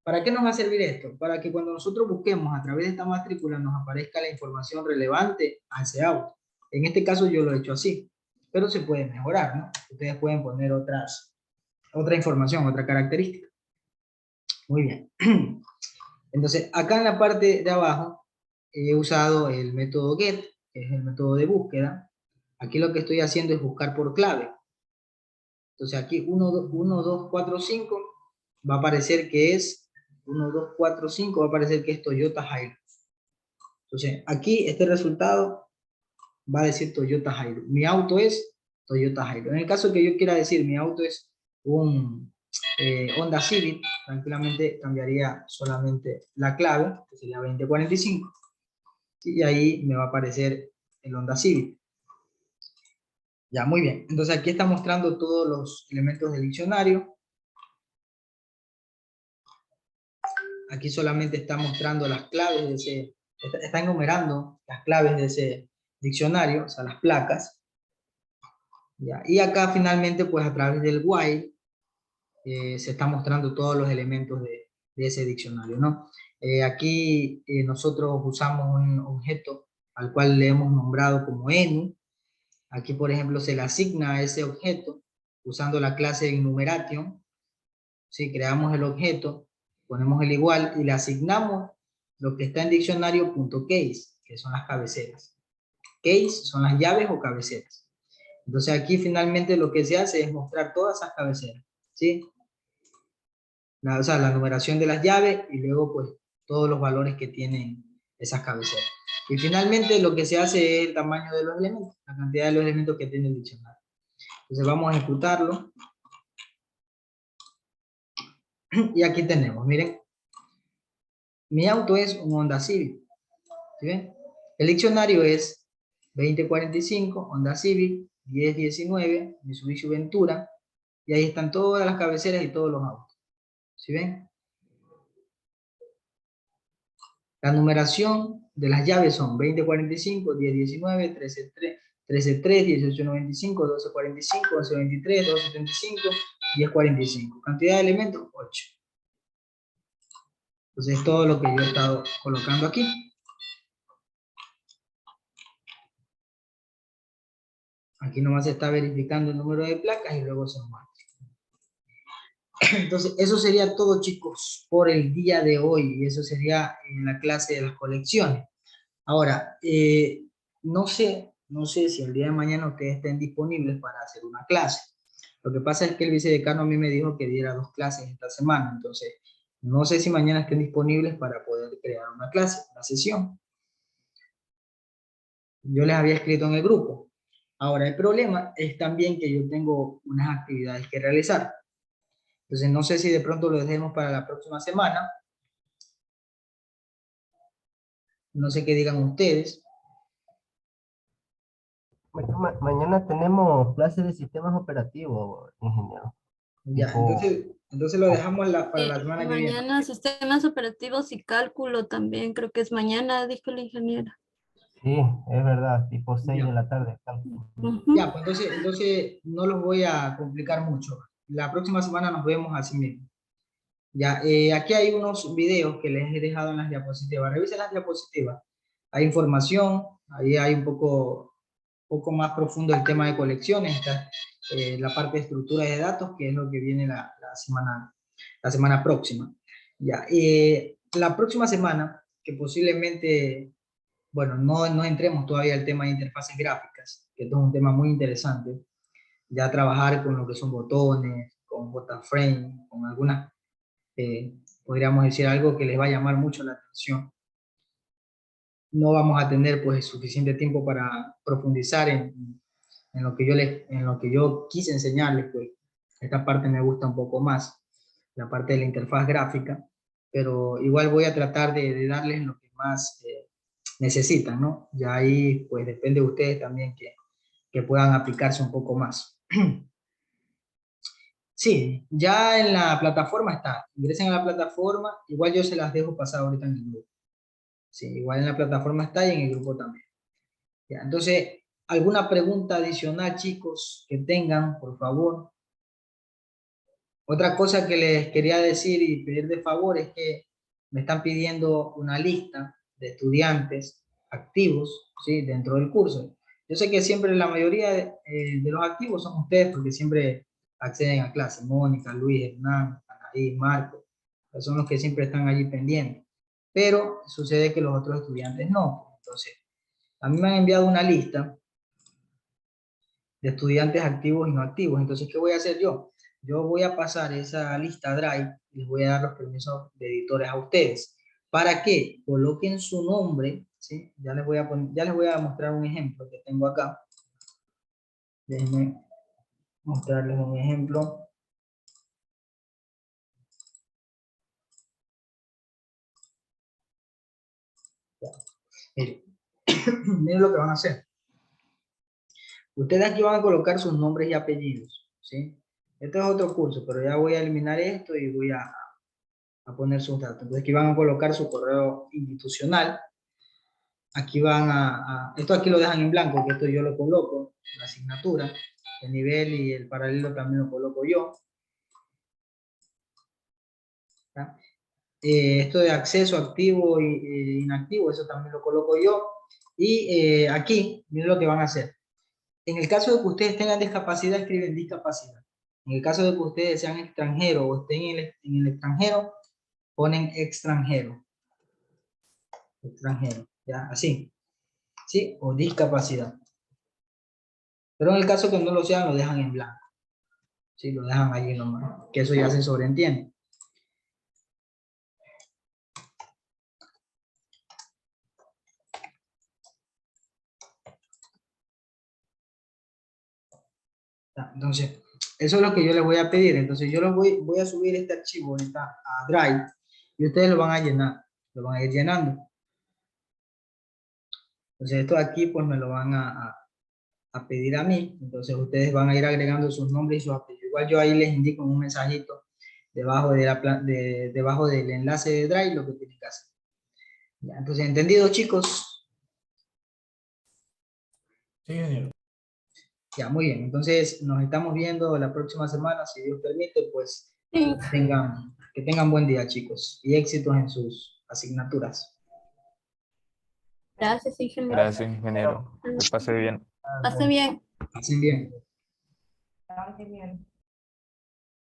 ¿para qué nos va a servir esto? Para que cuando nosotros busquemos a través de esta matrícula nos aparezca la información relevante a ese auto. En este caso yo lo he hecho así, pero se puede mejorar, ¿no? Ustedes pueden poner otra información, otra característica. Muy bien. Entonces, acá en la parte de abajo he usado el método get, que es el método de búsqueda. Aquí lo que estoy haciendo es buscar por clave. Entonces aquí 1, 2, 4, 5 va a aparecer que es 1, 2, 4, 5 va a aparecer que es Toyota Hilux. Entonces aquí este resultado va a decir Toyota Hilux. Mi auto es Toyota Hilux. En el caso que yo quiera decir mi auto es un Honda Civic, tranquilamente cambiaría solamente la clave, que sería 2045, y ahí me va a aparecer el Honda Civic. Ya, muy bien. Entonces aquí está mostrando todos los elementos del diccionario. Aquí solamente está mostrando las claves de ese, está enumerando las claves de ese diccionario, o sea, las placas. ¿Ya? Y acá finalmente, pues a través del while, se está mostrando todos los elementos de ese diccionario, ¿no? Aquí nosotros usamos un objeto al cual le hemos nombrado como enu. Aquí, por ejemplo, se le asigna a ese objeto usando la clase enumeration. ¿Sí? Creamos el objeto, ponemos el igual y le asignamos lo que está en diccionario.case, que son las cabeceras. Case son las llaves o cabeceras. Entonces aquí finalmente lo que se hace es mostrar todas esas cabeceras, ¿sí? O sea, la numeración de las llaves y luego pues todos los valores que tienen esas cabeceras. Y finalmente lo que se hace es el tamaño de los elementos, la cantidad de los elementos que tiene el diccionario. Entonces vamos a ejecutarlo. Y aquí tenemos, miren. Mi auto es un Honda Civic. ¿Sí ven? El diccionario es 2045, Honda Civic, 1019, Mitsubishi Ventura, y ahí están todas las cabeceras y todos los autos. ¿Sí ven? La numeración de las llaves son 2045, 1019, 133, 133, 1895, 1245, 1123, 275, 1045. Cantidad de elementos, 8. Entonces es todo lo que yo he estado colocando aquí. Aquí nomás se está verificando el número de placas y luego se muestra. Entonces, eso sería todo, chicos, por el día de hoy. Y eso sería en la clase de las colecciones. Ahora, no sé si el día de mañana ustedes estén disponibles para hacer una clase. Lo que pasa es que el vicedecano a mí me dijo que diera 2 clases esta semana. Entonces, no sé si mañana estén disponibles para poder crear una clase, una sesión. Yo les había escrito en el grupo. Ahora, el problema es también que yo tengo unas actividades que realizar. Entonces, no sé si de pronto lo dejemos para la próxima semana. No sé qué digan ustedes. Mañana tenemos clases de sistemas operativos, ingeniero. Ya, Tipo, entonces lo dejamos para la semana que viene. Mañana sistemas operativos y cálculo también, creo que es mañana, dijo la ingeniera. sí, es verdad, tipo 6 Ya. de la tarde. Ya, pues entonces no los voy a complicar mucho. La próxima semana nos vemos así mismo. Ya, aquí hay unos videos que les he dejado en las diapositivas. Revisen las diapositivas. Hay información, ahí hay un poco más profundo el tema de colecciones. Está la parte de estructura de datos, que es lo que viene la semana próxima. Ya, la próxima semana, que posiblemente, bueno, no entremos todavía al tema de interfaces gráficas, que esto es un tema muy interesante. Ya trabajar con lo que son botones, con JFrame, con alguna, podríamos decir algo que les va a llamar mucho la atención. No vamos a tener pues suficiente tiempo para profundizar en lo que en lo que yo quise enseñarles, pues esta parte me gusta un poco más, la parte de la interfaz gráfica, pero igual voy a tratar de darles lo que más necesitan, ¿no? Ya ahí pues depende de ustedes también que puedan aplicarse un poco más. Sí, ya en la plataforma está, ingresen a la plataforma, igual yo se las dejo pasar ahorita en el grupo. Sí, igual en la plataforma está y en el grupo también. Ya, entonces, ¿alguna pregunta adicional, chicos, que tengan, por favor? Otra cosa que les quería decir y pedir de favor es que me están pidiendo una lista de estudiantes activos, ¿sí? Dentro del curso. Yo sé que siempre la mayoría de los activos son ustedes porque siempre acceden a clase. Mónica, Luis, Hernán, Anaí, Marco, son los que siempre están allí pendientes. Pero sucede que los otros estudiantes no. Entonces, a mí me han enviado una lista de estudiantes activos y no activos. Entonces, ¿qué voy a hacer yo? Yo voy a pasar esa lista a Drive y les voy a dar los permisos de editores a ustedes. ¿Para que coloquen su nombre? ¿Sí? Ya les voy a mostrar un ejemplo que tengo acá. Déjenme mostrarles un ejemplo. Ya. Miren. Miren lo que van a hacer. Ustedes aquí van a colocar sus nombres y apellidos, ¿sí? Este es otro curso, pero ya voy a eliminar esto y voy a poner sus datos. Entonces aquí van a colocar su correo institucional. Aquí esto aquí lo dejan en blanco, que esto yo lo coloco, la asignatura, el nivel y el paralelo también lo coloco yo. ¿Ya? Esto de acceso activo e inactivo, eso también lo coloco yo. Y aquí, miren lo que van a hacer. En el caso de que ustedes tengan discapacidad, escriben discapacidad. En el caso de que ustedes sean extranjeros o estén en el extranjero, ponen extranjero. Extranjero, ¿ya? Así. ¿Sí? O discapacidad. Pero en el caso que no lo sean, lo dejan en blanco. ¿Sí? Lo dejan allí nomás. Que eso ya se sobreentiende. ¿Ya? Entonces, eso es lo que yo les voy a pedir. Entonces, yo voy a subir este archivo ahorita a Drive y ustedes lo van a llenar. Lo van a ir llenando. Entonces, esto aquí pues me lo van a pedir a mí. Entonces, ustedes van a ir agregando sus nombres y sus apellidos. Igual yo ahí les indico en un mensajito debajo, debajo del enlace de Drive lo que tienen que hacer. Ya, entonces, ¿entendido, chicos? Sí, ingeniero. Ya, muy bien. Entonces, nos estamos viendo la próxima semana, si Dios permite, pues Sí. que tengan buen día, chicos, y éxitos en sus asignaturas. Gracias, ingeniero. Gracias, ingeniero. Que pase bien. Pase bien. Hacen bien. Trabajen bien.